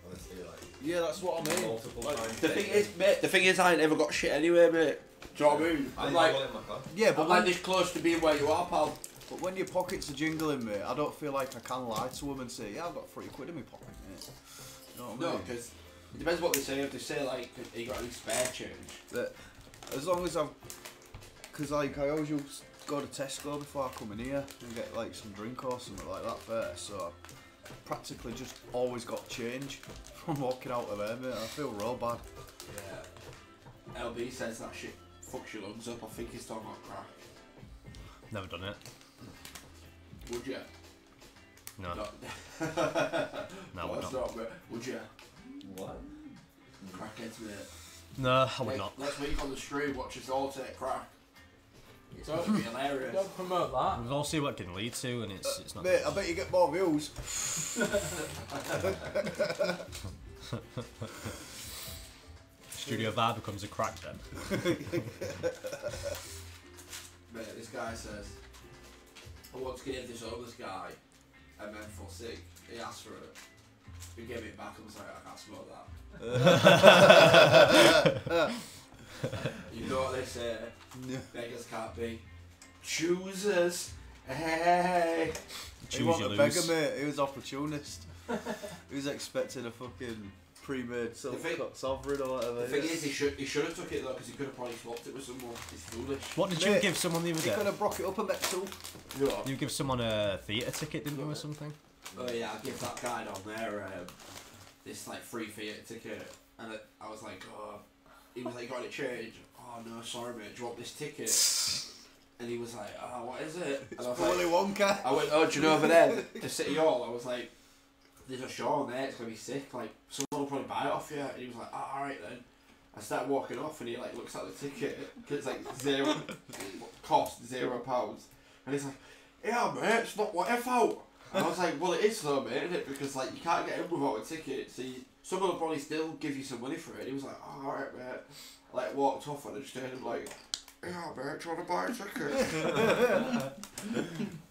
[SPEAKER 6] honestly like
[SPEAKER 3] Yeah, that's what I mean.
[SPEAKER 6] multiple
[SPEAKER 3] Like,
[SPEAKER 6] times.
[SPEAKER 2] The thing is, mate. The thing is, I ain't never got shit anyway, mate. Do you know what I mean?
[SPEAKER 6] I
[SPEAKER 2] I'm
[SPEAKER 6] didn't
[SPEAKER 2] like,
[SPEAKER 6] want it in my car.
[SPEAKER 3] Yeah, but
[SPEAKER 2] I'm like this close to being where you are, pal.
[SPEAKER 3] But when your pockets are jingling, mate, I don't feel like I can lie to them and say, yeah, I've got 3 quid in my pocket, mate. You know what I mean?
[SPEAKER 2] No, because it depends what they say. If they say like, you got any spare change?
[SPEAKER 3] That, as long as I've, because like I always used to go to Tesco before I come in here and get like some drink or something like that first, so I practically just always got change from walking out of there, mate. I feel real bad.
[SPEAKER 2] Yeah. LB says that shit fucks your lungs up. I think he's talking about crack.
[SPEAKER 4] Never done it.
[SPEAKER 2] Would you?
[SPEAKER 4] No.
[SPEAKER 2] No,
[SPEAKER 4] No,
[SPEAKER 2] that's
[SPEAKER 4] not.
[SPEAKER 2] not. But would you?
[SPEAKER 6] What?
[SPEAKER 2] Crackheads, mate.
[SPEAKER 4] No, I would
[SPEAKER 2] Like,
[SPEAKER 4] not.
[SPEAKER 2] Next week on the stream, watch us all take crack. It's going to be hilarious.
[SPEAKER 1] Don't promote that.
[SPEAKER 4] We've all seen what it can lead to, and it's not.
[SPEAKER 3] Mate, I bet you get more views.
[SPEAKER 4] Studio Vibe becomes a crack then.
[SPEAKER 2] Mate, this guy says, I once gave this homeless guy a menthol cig. He asked for it. He gave it back and was like, I can't smoke that. You know what they say? Beggars can't be choosers. Hey.
[SPEAKER 3] He
[SPEAKER 4] Choose
[SPEAKER 3] wasn't
[SPEAKER 4] you
[SPEAKER 3] a beggar,
[SPEAKER 4] lose.
[SPEAKER 3] mate. He was opportunist. He was expecting a fucking pre-made silk sovereign or whatever.
[SPEAKER 2] The thing is, he should have took it though, because he could have probably swapped it with someone. He's foolish.
[SPEAKER 4] What did you
[SPEAKER 3] Mate,
[SPEAKER 4] give someone the other
[SPEAKER 3] he could
[SPEAKER 4] day?
[SPEAKER 3] have broke it up a bit too.
[SPEAKER 2] Yeah.
[SPEAKER 4] You give someone a theatre ticket, didn't you, or something?
[SPEAKER 2] Oh yeah, I give that guy down there this like free theatre ticket, and I was like, oh, he was like, got it changed. Oh no, sorry mate, do you want this ticket? And he was like, oh, what is it? And I was
[SPEAKER 3] Willy
[SPEAKER 2] like,
[SPEAKER 3] Wonka.
[SPEAKER 2] I went, oh, do you know over there, the City Hall? I was like, there's a show on there, it's gonna be sick. Like, someone will probably buy it off you. And he was like, oh, all right then. I started walking off, and he like looks at the ticket. It's like cost £0, and he's like, yeah mate, it's not what I thought. And I was like, well, it is though, mate, isn't it? Because like you can't get in without a ticket. So someone will probably still give you some money for it. And he was like, oh, all right, mate. I like walked off, and I just heard him like, yeah, mate, do you want to buy a ticket?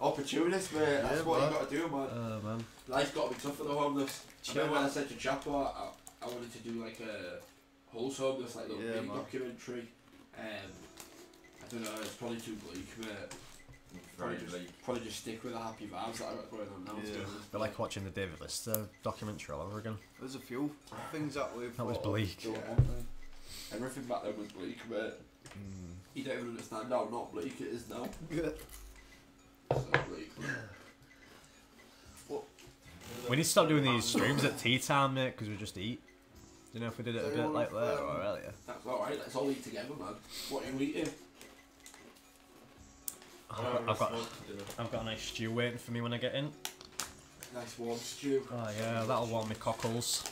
[SPEAKER 2] Opportunist, mate. That's what you got to do, man.
[SPEAKER 4] Man.
[SPEAKER 2] Life's got to be tough for the homeless. I remember when I said to Chapo, I wanted to do like a Hull's homeless, like little mini documentary. I don't know, it's probably too bleak, mate. Probably just stick with the happy vibes that I got going on now.
[SPEAKER 3] Yeah.
[SPEAKER 4] I like watching the David Lister documentary all over again.
[SPEAKER 3] There's a few things that we've.
[SPEAKER 4] That was bleak.
[SPEAKER 2] Yeah. Everything back then was bleak, mate. You don't even understand how not bleak it is now. So bleak.
[SPEAKER 4] We need to stop doing these streams at tea time, mate, because we just eat. Do you know if we did it a bit like that or earlier?
[SPEAKER 2] That's alright, let's all eat together, man. What are you eating?
[SPEAKER 4] I've got a nice stew waiting for me when I get in.
[SPEAKER 2] Nice warm stew.
[SPEAKER 4] Oh yeah, that'll warm my cockles.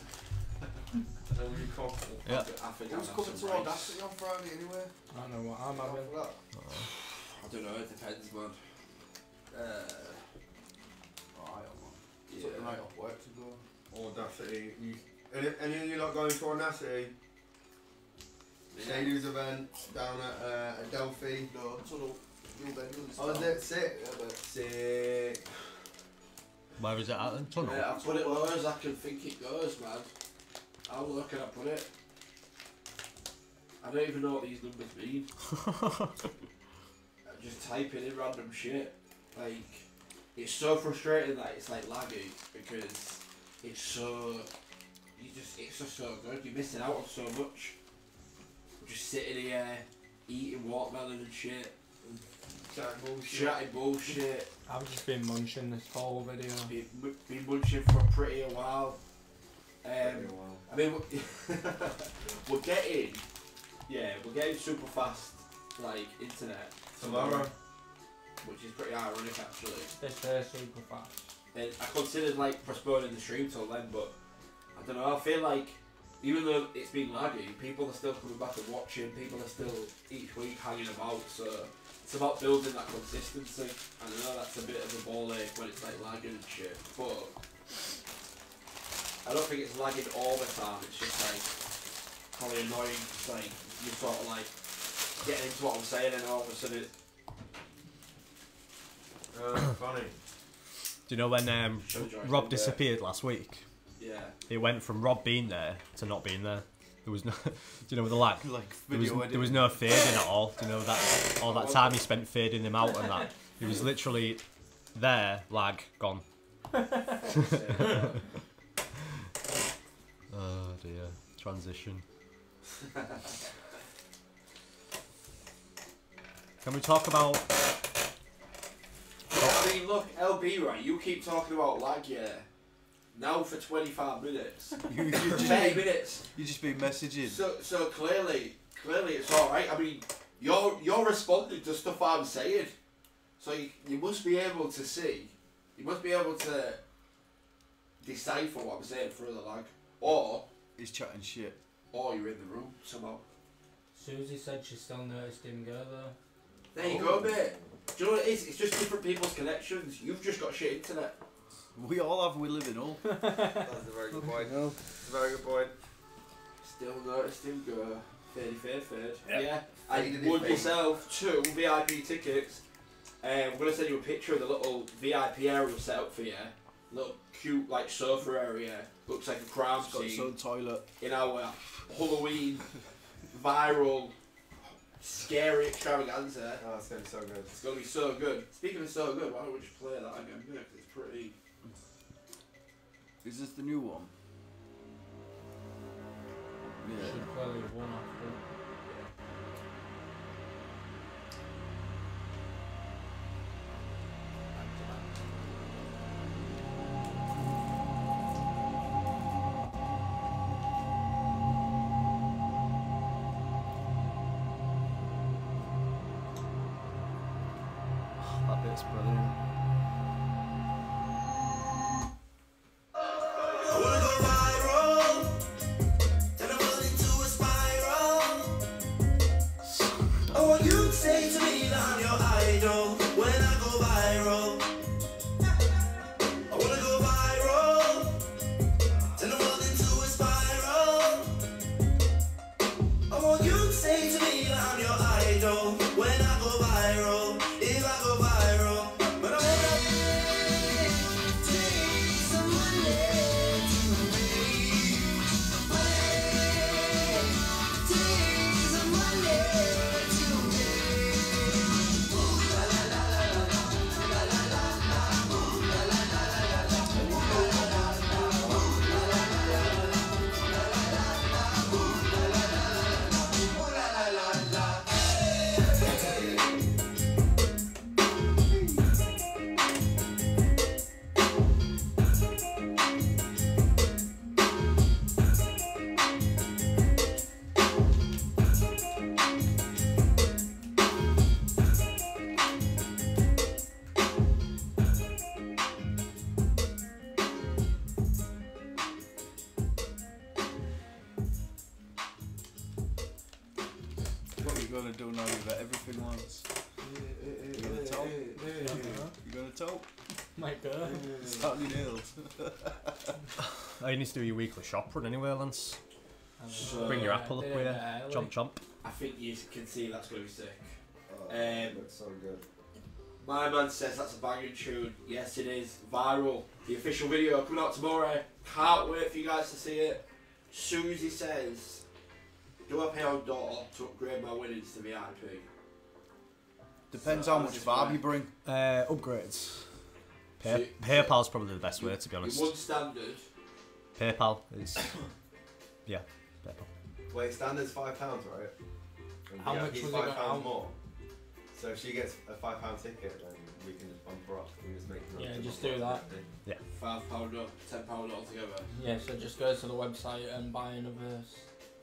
[SPEAKER 4] Yeah.
[SPEAKER 2] I think
[SPEAKER 3] Who's
[SPEAKER 2] I'll
[SPEAKER 3] coming
[SPEAKER 2] have
[SPEAKER 3] to
[SPEAKER 2] some rice.
[SPEAKER 3] Audacity on Friday anyway?
[SPEAKER 1] I don't know what I'm having.
[SPEAKER 2] I don't know, it depends, man.
[SPEAKER 3] Alright, took the night off work to go.
[SPEAKER 7] Audacity. Any of you lot going to Audacity? Stadium's event down at Adelphi.
[SPEAKER 3] No, Tunnel.
[SPEAKER 7] Oh, is it? Sick.
[SPEAKER 3] Yeah, but
[SPEAKER 7] Sick.
[SPEAKER 4] Where is it at then? Tunnel?
[SPEAKER 2] Yeah, I put it low as I can think it goes, man. How low can I put it? I don't even know what these numbers mean. I'm just typing in random shit. Like, it's so frustrating that it's like laggy because it's so, it's just so good. You're missing out on so much. We're just sitting here eating watermelon and shit. Chatting bullshit.
[SPEAKER 1] I've just been munching this whole video.
[SPEAKER 2] Been munching for a pretty while. I mean, we're getting super fast like internet
[SPEAKER 7] Tomorrow.
[SPEAKER 2] which is pretty ironic actually.
[SPEAKER 1] This super fast.
[SPEAKER 2] And I considered like postponing the stream till then, but I don't know. I feel like even though it's been laggy, people are still coming back and watching. People are still each week hanging about. So it's about building that consistency. And I know that's a bit of a ball ache when it's like lagging and shit, but I don't think it's lagging all the time. It's just like probably annoying. It's like you're sort of like getting into what I'm saying, and all of a sudden it.
[SPEAKER 7] Funny.
[SPEAKER 4] Do you know when Rob
[SPEAKER 2] Yeah.
[SPEAKER 4] disappeared last week?
[SPEAKER 2] Yeah.
[SPEAKER 4] It went from Rob being there to not being there. There was no, do you know with the lag?
[SPEAKER 3] like
[SPEAKER 4] There was no fading at all. Do you know that all that time he spent fading him out and that He was literally there, lag, gone. Oh dear. Transition. Can we talk about...
[SPEAKER 2] I mean, look, LB, right, you keep talking about lag, yeah. Now for 25 minutes.
[SPEAKER 3] You
[SPEAKER 2] 30 minutes.
[SPEAKER 3] You just been messaging.
[SPEAKER 2] So clearly it's alright. I mean, you're responding to stuff I'm saying. So you must be able to see. You must be able to decipher what I'm saying through the lag. Or
[SPEAKER 3] He's chatting shit.
[SPEAKER 2] or you're in the room somehow.
[SPEAKER 1] Susie said she still noticed him go though.
[SPEAKER 2] There you go, mate. Do you know what it is? It's just different people's connections. You've just got shit internet.
[SPEAKER 3] We all have, we live in all.
[SPEAKER 7] That's a very good point. That's a very good point.
[SPEAKER 2] Still noticed him go. Third.
[SPEAKER 6] Yep.
[SPEAKER 2] Yeah.
[SPEAKER 7] How
[SPEAKER 2] I
[SPEAKER 7] did it
[SPEAKER 2] won
[SPEAKER 7] feel?
[SPEAKER 2] myself 2 VIP tickets. I'm going to send you a picture of the little VIP area we've set up for you. Little cute like sofa area. Looks like a crime
[SPEAKER 3] It's got its
[SPEAKER 2] scene
[SPEAKER 3] own toilet.
[SPEAKER 2] in our HULLoween viral scary extravaganza.
[SPEAKER 7] Oh, it's going to be so good.
[SPEAKER 2] It's going to be so good. Speaking of so good, why don't we just play that again? Yeah, 'cause it's pretty...
[SPEAKER 3] Is this the new one? Yeah.
[SPEAKER 1] Should clearly have won after.
[SPEAKER 3] That bit's brilliant.
[SPEAKER 5] I wanna go viral, then I fall into a spiral. I want you to say to me that I'm your idol when I go viral. I wanna go viral, then I fall into a spiral. I want you to say to me that I'm your idol when I go viral. If I go viral, but I wanna take some money to make take some money to make. Ooh la la la la la la la la la. Ooh la la la la la. Ooh la la la la. Ooh la la la la. Ooh la la la la. Ooh la la la la.
[SPEAKER 3] What are you gonna do now you've got everything once? You gonna tell? You gonna tell?
[SPEAKER 1] My God.
[SPEAKER 3] Start your nails.
[SPEAKER 4] Oh, you need to do your weekly shop run anyway, Lance.
[SPEAKER 2] So,
[SPEAKER 4] Bring your apple up
[SPEAKER 1] yeah,
[SPEAKER 4] with you.
[SPEAKER 1] yeah,
[SPEAKER 4] Chomp chomp.
[SPEAKER 2] I think you can see that's going to be sick.
[SPEAKER 7] Oh, looks so good.
[SPEAKER 2] My man says that's a banging tune. Yes, it is. Viral. The official video coming out tomorrow. Can't wait for you guys to see it. Susie says, do I pay on daughter to upgrade my winnings to VIP?
[SPEAKER 3] Depends
[SPEAKER 2] So
[SPEAKER 3] how
[SPEAKER 2] I
[SPEAKER 3] much
[SPEAKER 2] just
[SPEAKER 3] vibe
[SPEAKER 2] went-
[SPEAKER 3] you bring.
[SPEAKER 4] Upgrades.
[SPEAKER 2] So-
[SPEAKER 4] PayPal's probably the best way, to be
[SPEAKER 2] You
[SPEAKER 4] honest.
[SPEAKER 2] won standard.
[SPEAKER 4] PayPal is... Yeah, PayPal.
[SPEAKER 7] Wait, standard's £5, right? And
[SPEAKER 1] How much
[SPEAKER 7] VIP's
[SPEAKER 1] was it
[SPEAKER 7] £5
[SPEAKER 1] going-
[SPEAKER 7] more. So if she gets a £5 ticket, then we can just bump her up. We just make her
[SPEAKER 1] Yeah,
[SPEAKER 7] up to
[SPEAKER 1] just
[SPEAKER 7] bump
[SPEAKER 1] do
[SPEAKER 7] her up
[SPEAKER 1] that.
[SPEAKER 7] to
[SPEAKER 2] £5 up, £10 altogether.
[SPEAKER 1] Yeah, so just go to the website and buy another,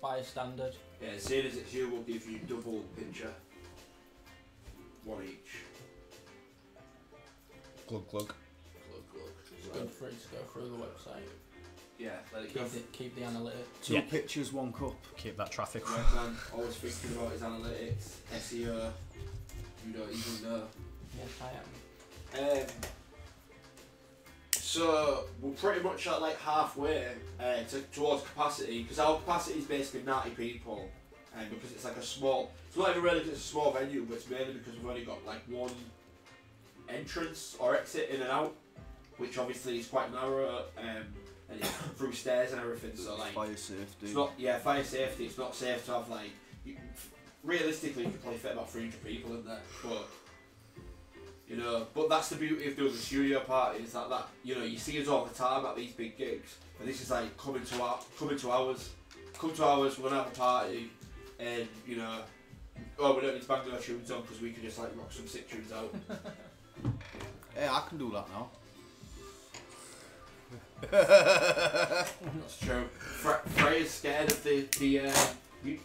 [SPEAKER 1] buy a standard.
[SPEAKER 2] Yeah, seeing as it's you, we'll give you double picture. One each.
[SPEAKER 4] Glug glug.
[SPEAKER 1] It's good for it to go through the website.
[SPEAKER 2] Yeah, let it go.
[SPEAKER 1] Keep the analytics.
[SPEAKER 3] 2
[SPEAKER 4] Yeah.
[SPEAKER 3] pictures, 1 cup.
[SPEAKER 4] Keep that traffic.
[SPEAKER 2] Right, man. Always thinking about his analytics, SEO. You don't even know.
[SPEAKER 1] Yes, I am.
[SPEAKER 2] So we're pretty much at like halfway towards capacity, because our capacity is basically 90 people, and because it's like a small, it's not even really because it's a small venue, but it's mainly because we've only got like 1 entrance or exit in and out, which obviously is quite narrow, and it's through stairs and everything. So like,
[SPEAKER 3] Fire safety.
[SPEAKER 2] it's not, yeah, fire safety. It's not safe to have like, realistically, you could probably fit about 300 people in there, but You know, but that's the beauty of doing the studio party, is that you know, you see us all the time at these big gigs, and this is like coming to ours. Come to ours, we're gonna have a party, and you know, oh, we don't need to bang our tunes on because we can just like rock some sick tunes out.
[SPEAKER 3] Hey, I can do that now.
[SPEAKER 2] That's true. Freya's scared of the you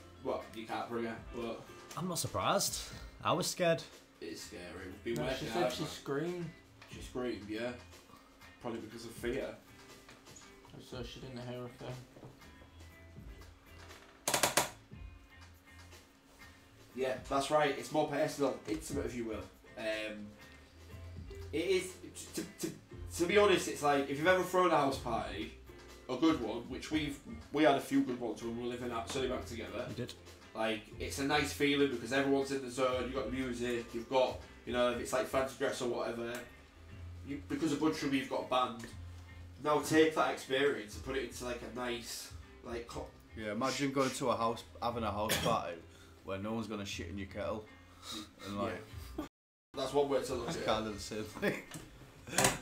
[SPEAKER 2] can't bring her, but
[SPEAKER 4] I'm not surprised. I was scared.
[SPEAKER 2] it's scary. We've been
[SPEAKER 1] No,
[SPEAKER 2] working
[SPEAKER 1] she said
[SPEAKER 2] hard,
[SPEAKER 1] she
[SPEAKER 2] man.
[SPEAKER 1] screamed,
[SPEAKER 2] She screamed, yeah. Probably because of fear.
[SPEAKER 1] so she didn't hear a thing.
[SPEAKER 2] Yeah, that's right. It's more personal, intimate, if you will. It is. To be honest, it's like if you've ever thrown a house party, a good one, which we had a few good ones when we were living at Sunnybank together.
[SPEAKER 4] You did.
[SPEAKER 2] Like, it's a nice feeling because everyone's in the zone. You've got the music. You've got, you know, if it's like fancy dress or whatever. Because of Budgery, you've got a band. Now take that experience and put it into like a nice, like.
[SPEAKER 3] Yeah, imagine going to a house, having a house party where no one's gonna shit in your kettle, and like
[SPEAKER 2] That's one way to look
[SPEAKER 3] it's
[SPEAKER 2] at it.
[SPEAKER 3] kind of the same thing.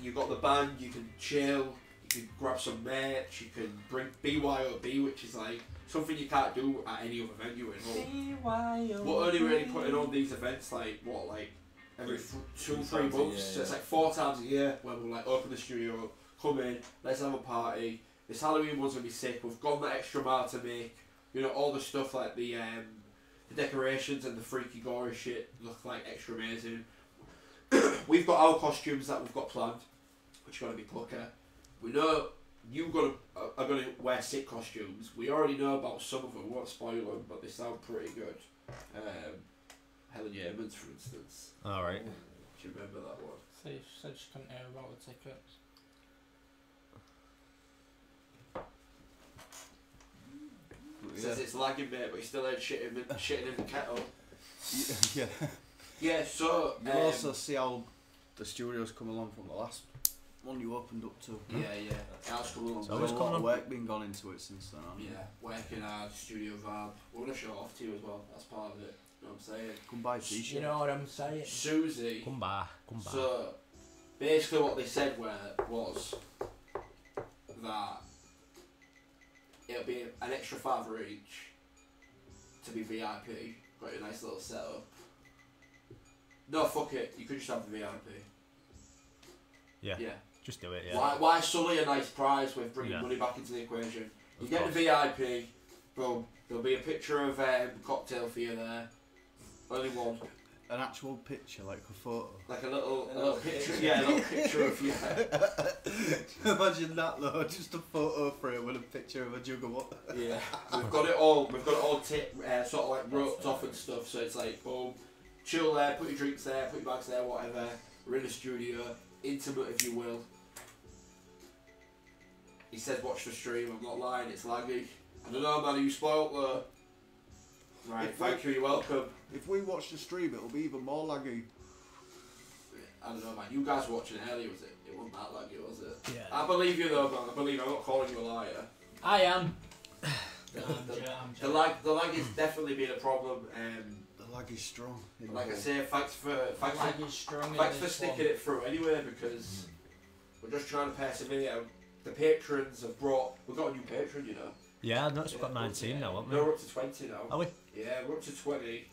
[SPEAKER 2] You've got the band, you can chill, you can grab some merch, you can bring BYOB, which is like something you can't do at any other venue in Hull. We're only really putting on these events like every 2-3 months, so it's like 4 times a year where we'll like open the studio up, come in, let's have a party. This Halloween one's gonna be sick. We've gone that extra mile to make, you know, all the stuff like the decorations and the freaky gory shit look like extra amazing. We've got our costumes that we've got planned, which are going to be pucker. We know you are going to wear sick costumes. We already know about some of them. We won't spoil them, but they sound pretty good. Helen Yeamans, for instance.
[SPEAKER 4] All right.
[SPEAKER 2] Do you remember that one?
[SPEAKER 1] So she said she couldn't hear about the tickets.
[SPEAKER 2] Says it's lagging, mate, but he still ain't shitting in the kettle.
[SPEAKER 3] Yeah.
[SPEAKER 2] Yeah, so
[SPEAKER 3] You also see how the studio's come along from the last one you opened up to.
[SPEAKER 2] yeah, that's come along.
[SPEAKER 4] So
[SPEAKER 3] There's
[SPEAKER 4] always
[SPEAKER 3] a
[SPEAKER 4] coming
[SPEAKER 3] lot of
[SPEAKER 4] on.
[SPEAKER 3] work being gone into it since then. Hasn't
[SPEAKER 2] Yeah, working hard, studio vibe. We're gonna show it off to you as well. That's part of it. You know what I'm saying?
[SPEAKER 3] Come buy a t-shirt.
[SPEAKER 1] You know what I'm saying?
[SPEAKER 2] Susie.
[SPEAKER 4] Come back.
[SPEAKER 2] So basically, what they said was that it'll be an extra $5 each to be VIP. Got your nice little setup. No, fuck it. You could just have the VIP.
[SPEAKER 4] Yeah.
[SPEAKER 2] Yeah.
[SPEAKER 4] Just do it. Yeah.
[SPEAKER 2] Why sully a nice prize with bringing
[SPEAKER 4] Yeah.
[SPEAKER 2] money back into the equation? You
[SPEAKER 4] Of
[SPEAKER 2] get
[SPEAKER 4] course.
[SPEAKER 2] the VIP. Boom. There'll be a picture of cocktail for you there. Only one.
[SPEAKER 3] An actual picture, like a photo.
[SPEAKER 2] Like a little picture. Yeah, a little picture of you.
[SPEAKER 3] Imagine that though, just a photo frame with a picture of a jug of water.
[SPEAKER 2] Yeah, we've got it all sort of like roped off and stuff. So it's like, boom, chill there, put your drinks there, put your bags there, whatever. We're in the studio, intimate if you will. He says, watch the stream. I'm not lying, it's laggy. I don't know, man. Are you spoilt though? Right, thank you. You're welcome.
[SPEAKER 3] If we watch the stream, it'll be even more laggy.
[SPEAKER 2] I don't know, man. You guys were watching it earlier, was it? It wasn't that laggy, was it?
[SPEAKER 4] Yeah.
[SPEAKER 2] I believe you though, man. I believe. I'm not calling you a liar.
[SPEAKER 1] I am.
[SPEAKER 2] The lag is definitely been a problem.
[SPEAKER 3] The lag is strong.
[SPEAKER 2] Like I say, thanks for
[SPEAKER 1] Lag is strong in
[SPEAKER 2] thanks for
[SPEAKER 1] this
[SPEAKER 2] sticking
[SPEAKER 1] one.
[SPEAKER 2] it through anyway, because we're just trying to persevere. The patrons have brought. We've got a new patron, you know.
[SPEAKER 4] Yeah, I noticed we've got 19 now, haven't we?
[SPEAKER 2] No, we're up to 20 now.
[SPEAKER 4] Are we?
[SPEAKER 2] Yeah, we're up to 20.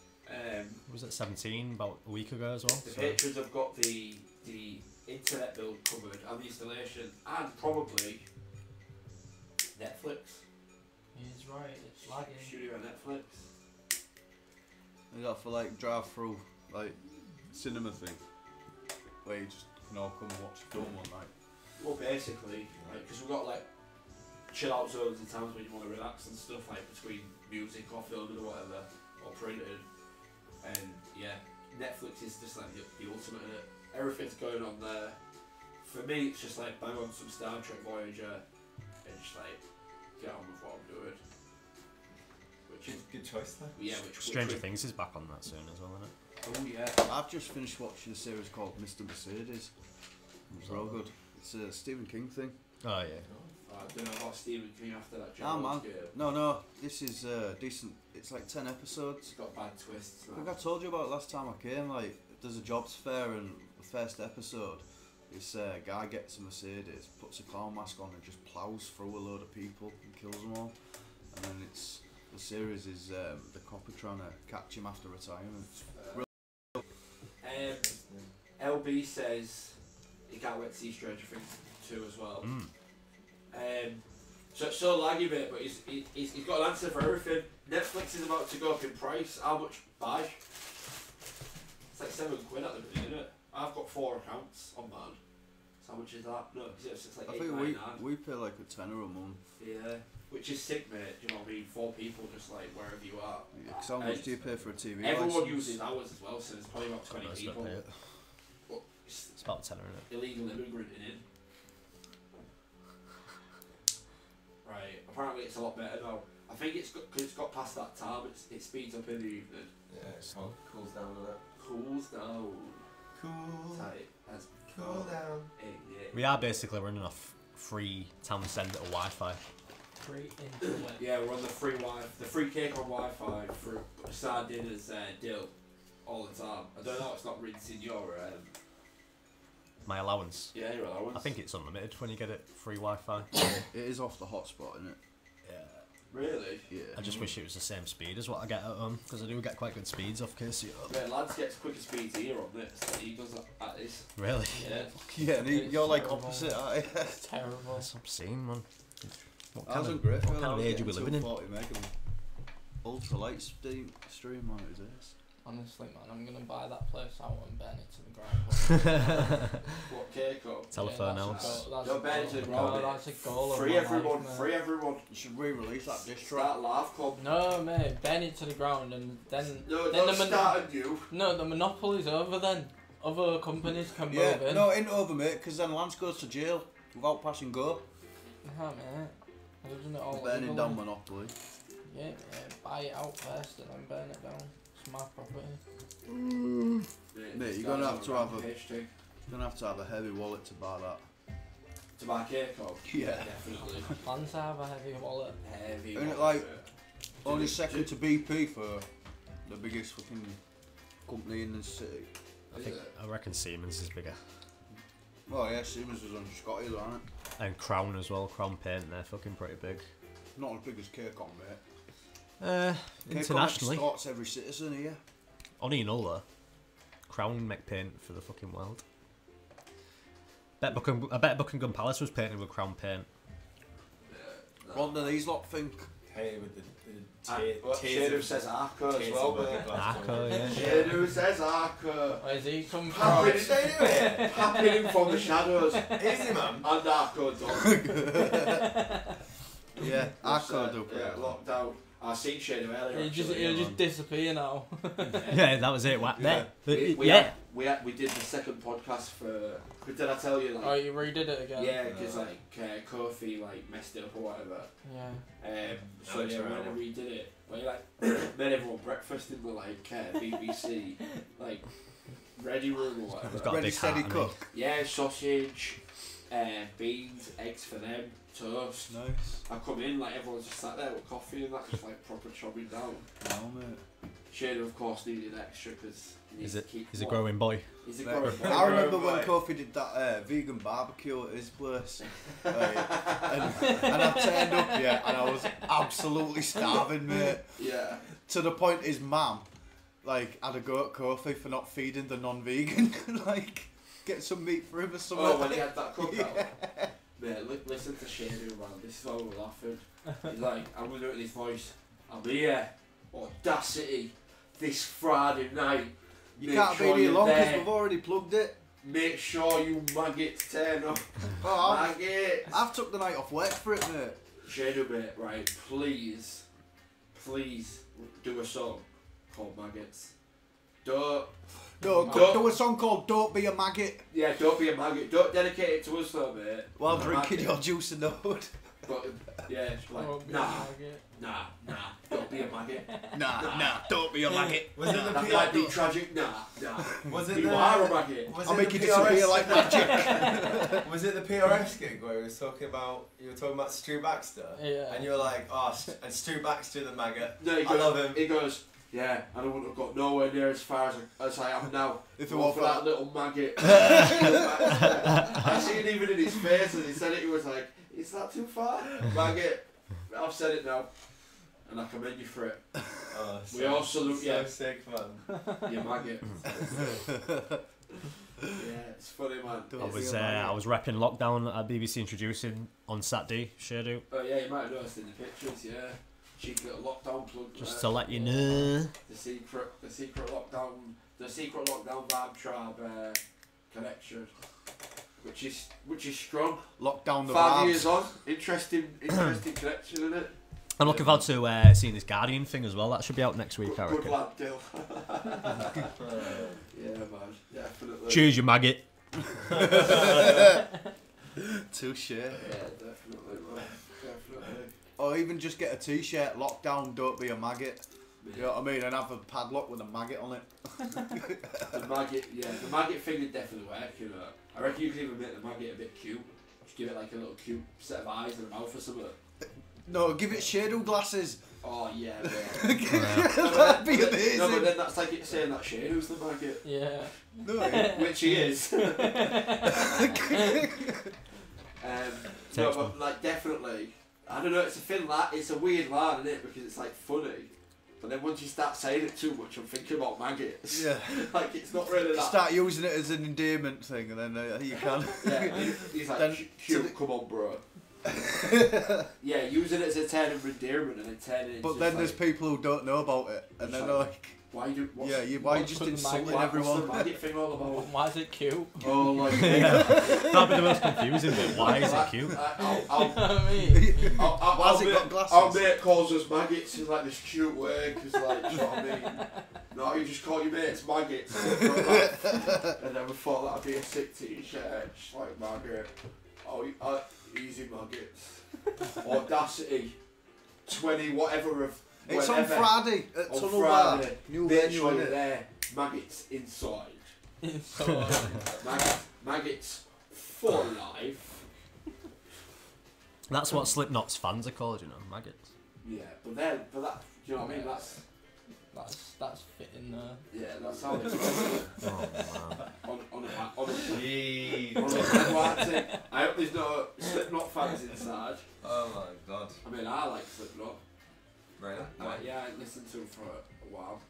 [SPEAKER 4] Was it 17 about a week ago as well?
[SPEAKER 2] The
[SPEAKER 4] So.
[SPEAKER 2] patrons have got the internet bill covered and the installation, and probably Netflix.
[SPEAKER 1] He's right, it's lagging.
[SPEAKER 2] Studio Netflix.
[SPEAKER 3] Is that for like drive-through, like cinema thing, where you just can all come and watch a film one night?
[SPEAKER 2] Well, basically, because we've got like chill out zones and times when you want to relax and stuff, like between music or filming or whatever, or printing. And yeah, Netflix is just like the ultimate in it. Everything's going on there. For me, it's just like bang on some Star Trek Voyager and just like get on with what I'm doing. Which is
[SPEAKER 6] Good choice there.
[SPEAKER 2] yeah,
[SPEAKER 4] Stranger Things is back on that soon as well, isn't it?
[SPEAKER 2] Oh yeah.
[SPEAKER 3] I've just finished watching a series called Mr. Mercedes. It's real good. It's a Stephen King thing.
[SPEAKER 4] Oh yeah.
[SPEAKER 2] I don't know about Stephen King after that
[SPEAKER 3] Ah man,
[SPEAKER 2] game.
[SPEAKER 3] no, this is decent. It's like 10 episodes.
[SPEAKER 2] It's got bad twists.
[SPEAKER 3] I think I told you about it last time I came. Like there's a jobs fair, and the first episode, this guy gets a Mercedes, puts a clown mask on, and just plows through a load of people and kills them all. And then the series is the copper trying to catch him after retirement.
[SPEAKER 2] LB says he can't wait to see Stranger Things 2 as well. So it's so laggy bit, but he's got an answer for everything. Netflix is about to go up in price. How much buy? It's like £7 at the minute, isn't it? I've got 4 accounts on mine. So how much is that? No, it's like
[SPEAKER 3] I
[SPEAKER 2] $8.99.
[SPEAKER 3] think we pay like a tenner a month.
[SPEAKER 2] Yeah, which is sick, mate. Do you know what I mean? 4 people, just like wherever you are.
[SPEAKER 3] Yeah, 'cause how much do you pay for a TV
[SPEAKER 2] Everyone
[SPEAKER 3] license?
[SPEAKER 2] uses ours as well, so there's probably about 20 people. But
[SPEAKER 4] It's about a tenner, isn't it?
[SPEAKER 2] illegal immigrating in. Right, apparently it's a lot better now. I think it's got, cause it's got past that time, it speeds up in the evening.
[SPEAKER 6] Yeah, it cools down a bit.
[SPEAKER 2] Cools down.
[SPEAKER 6] Cool.
[SPEAKER 2] Tight as
[SPEAKER 6] Cool down.
[SPEAKER 2] yeah.
[SPEAKER 4] We are basically running off free town centre Wi-Fi.
[SPEAKER 1] Free internet.
[SPEAKER 2] Yeah, we're on the free the free cake on Wi-Fi for sardines dill all the time. I don't know, it's not rinsing your
[SPEAKER 4] My allowance.
[SPEAKER 2] yeah, your allowance.
[SPEAKER 4] I think it's unlimited when you get it free Wi-Fi.
[SPEAKER 3] It is off the hotspot, isn't it?
[SPEAKER 4] Yeah.
[SPEAKER 2] Really?
[SPEAKER 3] Yeah.
[SPEAKER 4] I just wish it was the same speed as what I get at home, because I do get quite good speeds off KCO.
[SPEAKER 2] Yeah, lads gets quicker speeds here on this than he does at this.
[SPEAKER 4] Really?
[SPEAKER 2] Yeah.
[SPEAKER 3] Yeah, and
[SPEAKER 1] It's
[SPEAKER 3] you're like
[SPEAKER 1] terrible.
[SPEAKER 3] opposite, aren't you?
[SPEAKER 1] It's terrible.
[SPEAKER 4] That's obscene, man. What
[SPEAKER 3] That
[SPEAKER 4] kind
[SPEAKER 3] wasn't
[SPEAKER 4] of,
[SPEAKER 3] great.
[SPEAKER 4] what kind of age are we living in?
[SPEAKER 3] 40 meg and ultra light stream on it is.
[SPEAKER 1] Honestly, man, I'm gonna buy that place out and burn it to the ground.
[SPEAKER 2] What cake up?
[SPEAKER 4] Telephone
[SPEAKER 1] Yeah,
[SPEAKER 4] house.
[SPEAKER 2] Don't burn it to the ground.
[SPEAKER 1] That's a goal of
[SPEAKER 2] Free
[SPEAKER 1] my
[SPEAKER 2] everyone,
[SPEAKER 1] life,
[SPEAKER 2] free everyone.
[SPEAKER 3] You should re-release that diss track.
[SPEAKER 2] Start Laugh Club.
[SPEAKER 1] No, mate, burn it to the ground and then.
[SPEAKER 2] No,
[SPEAKER 1] then
[SPEAKER 2] don't start anew.
[SPEAKER 1] No, the monopoly's over then. Other companies can move
[SPEAKER 3] Yeah,
[SPEAKER 1] in.
[SPEAKER 3] no, it ain't over, mate, because then Lance goes to jail without passing go.
[SPEAKER 1] Nah, mate. They're doing it all
[SPEAKER 3] Burning
[SPEAKER 1] legal.
[SPEAKER 3] down Monopoly.
[SPEAKER 1] Yeah, buy it out first and then burn it down. It's my property.
[SPEAKER 3] Mate, you're gonna have to have a heavy wallet to buy that.
[SPEAKER 2] To buy cake up?
[SPEAKER 3] Yeah.
[SPEAKER 2] Definitely.
[SPEAKER 1] Plans to have a heavy wallet.
[SPEAKER 2] Heavy.
[SPEAKER 3] Isn't it
[SPEAKER 2] wallet.
[SPEAKER 3] like only second to BP for the biggest fucking company in the city?
[SPEAKER 4] I reckon Siemens is bigger.
[SPEAKER 3] Well, yeah, Siemens was on Scotty, though, aren't it?
[SPEAKER 4] And Crown as well. Crown Paint, they're fucking pretty big.
[SPEAKER 3] Not as big as Kirkon, mate.
[SPEAKER 4] Internationally.
[SPEAKER 3] Kirkon extorts every citizen here.
[SPEAKER 4] Only in Ulla. Crown make paint for the fucking world. I bet Buckingham Palace was painted with Crown Paint.
[SPEAKER 3] What do these lot think?
[SPEAKER 6] Hey, with the
[SPEAKER 2] Shadu says Arco as well, mate.
[SPEAKER 4] Arco, yeah.
[SPEAKER 2] Shadu says Arco.
[SPEAKER 1] Where's he come from?
[SPEAKER 2] Happy him from the shadows.
[SPEAKER 6] Easy, man.
[SPEAKER 2] And Arco done.
[SPEAKER 3] Yeah, Arco do.
[SPEAKER 2] Yeah, locked out. I seen Shadu earlier.
[SPEAKER 1] He'll just disappear now.
[SPEAKER 4] Yeah, that was it. There.
[SPEAKER 2] We did the second podcast for. Did I tell you like?
[SPEAKER 1] Oh, you redid it again?
[SPEAKER 2] Yeah, because like Kofi like messed it up or whatever.
[SPEAKER 1] Yeah.
[SPEAKER 2] So when I redid it, we like made everyone breakfast in the like BBC like ready room or whatever.
[SPEAKER 4] He's got a
[SPEAKER 3] Ready,
[SPEAKER 4] big
[SPEAKER 3] steady,
[SPEAKER 4] hat,
[SPEAKER 3] cook.
[SPEAKER 2] Yeah, sausage, beans, eggs for them, toast.
[SPEAKER 3] Nice.
[SPEAKER 2] I come in like everyone's just sat there with coffee and that, just like proper chopping down.
[SPEAKER 3] No, mate.
[SPEAKER 2] Shane of course needed extra because
[SPEAKER 4] He's a growing boy.
[SPEAKER 2] He's a growing boy.
[SPEAKER 3] I remember when Kofi did that vegan barbecue at his place, and I turned up, yeah, and I was absolutely starving, mate.
[SPEAKER 2] Yeah.
[SPEAKER 3] To the point his mum, like, had a go at Kofi for not feeding the non-vegan, like, get some meat for him or something.
[SPEAKER 2] Oh, when he had that cookout. Mate, listen to Shane, man. This is why we're laughing. He's like, I'm gonna do it in his voice. I'm here, audacity, this Friday night.
[SPEAKER 3] You can't be here long because we've already plugged it.
[SPEAKER 2] Make sure you maggots turn up.
[SPEAKER 3] Oh,
[SPEAKER 2] Maggots!
[SPEAKER 3] I've took the night off work for it, mate.
[SPEAKER 2] Shane, mate, right, please do a song called Maggots.
[SPEAKER 3] Do a song called Don't Be a Maggot
[SPEAKER 2] Yeah, don't be a maggot. Don't dedicate it to us though, mate.
[SPEAKER 3] while
[SPEAKER 2] I'm a
[SPEAKER 3] drinking
[SPEAKER 2] maggot.
[SPEAKER 3] your juice in the hood.
[SPEAKER 2] But, yeah, it's like,
[SPEAKER 1] Oh,
[SPEAKER 2] nah,
[SPEAKER 1] maggot.
[SPEAKER 2] don't be a maggot.
[SPEAKER 3] Nah, don't be a maggot.
[SPEAKER 6] Was it the
[SPEAKER 2] That might be tragic, nah.
[SPEAKER 6] Was it
[SPEAKER 2] You
[SPEAKER 6] the-
[SPEAKER 2] are a maggot.
[SPEAKER 6] Was
[SPEAKER 3] I'll
[SPEAKER 6] it
[SPEAKER 3] make
[SPEAKER 6] the
[SPEAKER 3] you disappear
[SPEAKER 6] PRS
[SPEAKER 3] like magic.
[SPEAKER 6] Was it the PRS gig where he was talking about Stu Baxter?
[SPEAKER 1] Yeah.
[SPEAKER 6] And you were like, oh, and Stu Baxter the maggot.
[SPEAKER 2] No, he
[SPEAKER 6] I
[SPEAKER 2] goes,
[SPEAKER 6] love him.
[SPEAKER 2] He goes, Yeah, and I wouldn't have got nowhere near as far as I am now.
[SPEAKER 3] If it
[SPEAKER 2] Going
[SPEAKER 3] weren't
[SPEAKER 2] for
[SPEAKER 3] for
[SPEAKER 2] that little maggot. I seen even in his face as he said it, he was like, is that too far? Maggot. I've said it now. And I commend you for it.
[SPEAKER 6] Oh,
[SPEAKER 2] We all salute
[SPEAKER 6] so
[SPEAKER 2] you.
[SPEAKER 6] sick, man.
[SPEAKER 2] You maggot. Yeah, it's funny, man.
[SPEAKER 4] I was repping Lockdown at BBC Introducing on Saturday, Shadu.
[SPEAKER 2] Oh yeah, you might have noticed in the pictures, yeah. Cheeky little lockdown plug.
[SPEAKER 4] Just to let you know.
[SPEAKER 2] The secret lockdown vibe tribe connection, which is strong.
[SPEAKER 3] Lockdown the
[SPEAKER 2] 5
[SPEAKER 3] vibes.
[SPEAKER 2] years on, interesting connection, isn't it?
[SPEAKER 4] I'm looking forward to seeing this Guardian thing as well. That should be out next week, I
[SPEAKER 2] Good
[SPEAKER 4] reckon.
[SPEAKER 2] lad, Dill. Yeah, man, definitely.
[SPEAKER 4] Choose your maggot.
[SPEAKER 3] Touche.
[SPEAKER 2] Yeah, definitely, man, definitely.
[SPEAKER 3] Or even just get a t-shirt, lockdown, don't be a maggot. You know what I mean? And have a padlock with a maggot on it.
[SPEAKER 2] The maggot thing would definitely work, you know. I reckon you could even make the maggot a bit cute. Just give it like a little cute set of eyes and a mouth or something.
[SPEAKER 3] No, give it shadow glasses.
[SPEAKER 2] Oh yeah, man.
[SPEAKER 3] That'd be amazing.
[SPEAKER 2] No, but then that's like it saying that Shadow's the maggot.
[SPEAKER 1] Yeah.
[SPEAKER 3] No,
[SPEAKER 2] Which he is. No, but like definitely, I don't know. It's a thin line. It's a weird line, isn't it? Because it's like funny, but then once you start saying it too much, I'm thinking about maggots.
[SPEAKER 3] yeah.
[SPEAKER 2] Like it's not really that.
[SPEAKER 3] Start using it as an endearment thing, and then you can.
[SPEAKER 2] Yeah, he's like,
[SPEAKER 3] Then
[SPEAKER 2] cute, come on, bro. Yeah, using it as a term of endearment and then turning it into
[SPEAKER 3] But then
[SPEAKER 2] just
[SPEAKER 3] there's
[SPEAKER 2] like,
[SPEAKER 3] people who don't know about it, and then they're like,
[SPEAKER 2] why do what's,
[SPEAKER 3] yeah, why you just
[SPEAKER 1] put the
[SPEAKER 3] insulting
[SPEAKER 1] maggot-
[SPEAKER 3] everyone?
[SPEAKER 2] What's the maggot thing all about?
[SPEAKER 1] Why is it cute?
[SPEAKER 2] Oh, like
[SPEAKER 4] That'd be the most confusing bit. Why is it cute?
[SPEAKER 1] I mean,
[SPEAKER 3] Why's it got glasses?
[SPEAKER 2] Our mate calls us maggots in like this cute way, because like, do you know what I mean? No, you just call your mates maggots. And then we thought that'd be a sick t-shirt, just like maggot. Oh, easy maggots. Audacity. 20 whatever of
[SPEAKER 3] It's on
[SPEAKER 2] whenever.
[SPEAKER 3] Friday at
[SPEAKER 2] On
[SPEAKER 3] Tunnel Bar.
[SPEAKER 2] Friday.
[SPEAKER 3] New
[SPEAKER 2] Make
[SPEAKER 3] venue,
[SPEAKER 2] sure you're
[SPEAKER 3] innit?
[SPEAKER 2] there. Maggots inside.
[SPEAKER 1] so,
[SPEAKER 2] Maggots for life.
[SPEAKER 4] That's what Slipknot's fans are called, you know, maggots.
[SPEAKER 2] Yeah, but that, do you know what I mean? That's
[SPEAKER 1] that's fitting there.
[SPEAKER 2] yeah, that's how it's
[SPEAKER 4] Oh, man.
[SPEAKER 2] on a
[SPEAKER 6] Jeez.
[SPEAKER 2] party. I hope there's no Slipknot fans inside.
[SPEAKER 6] Oh my god.
[SPEAKER 2] I mean, I like Slipknot.
[SPEAKER 6] Right.
[SPEAKER 2] Yeah, I listened to him for a while.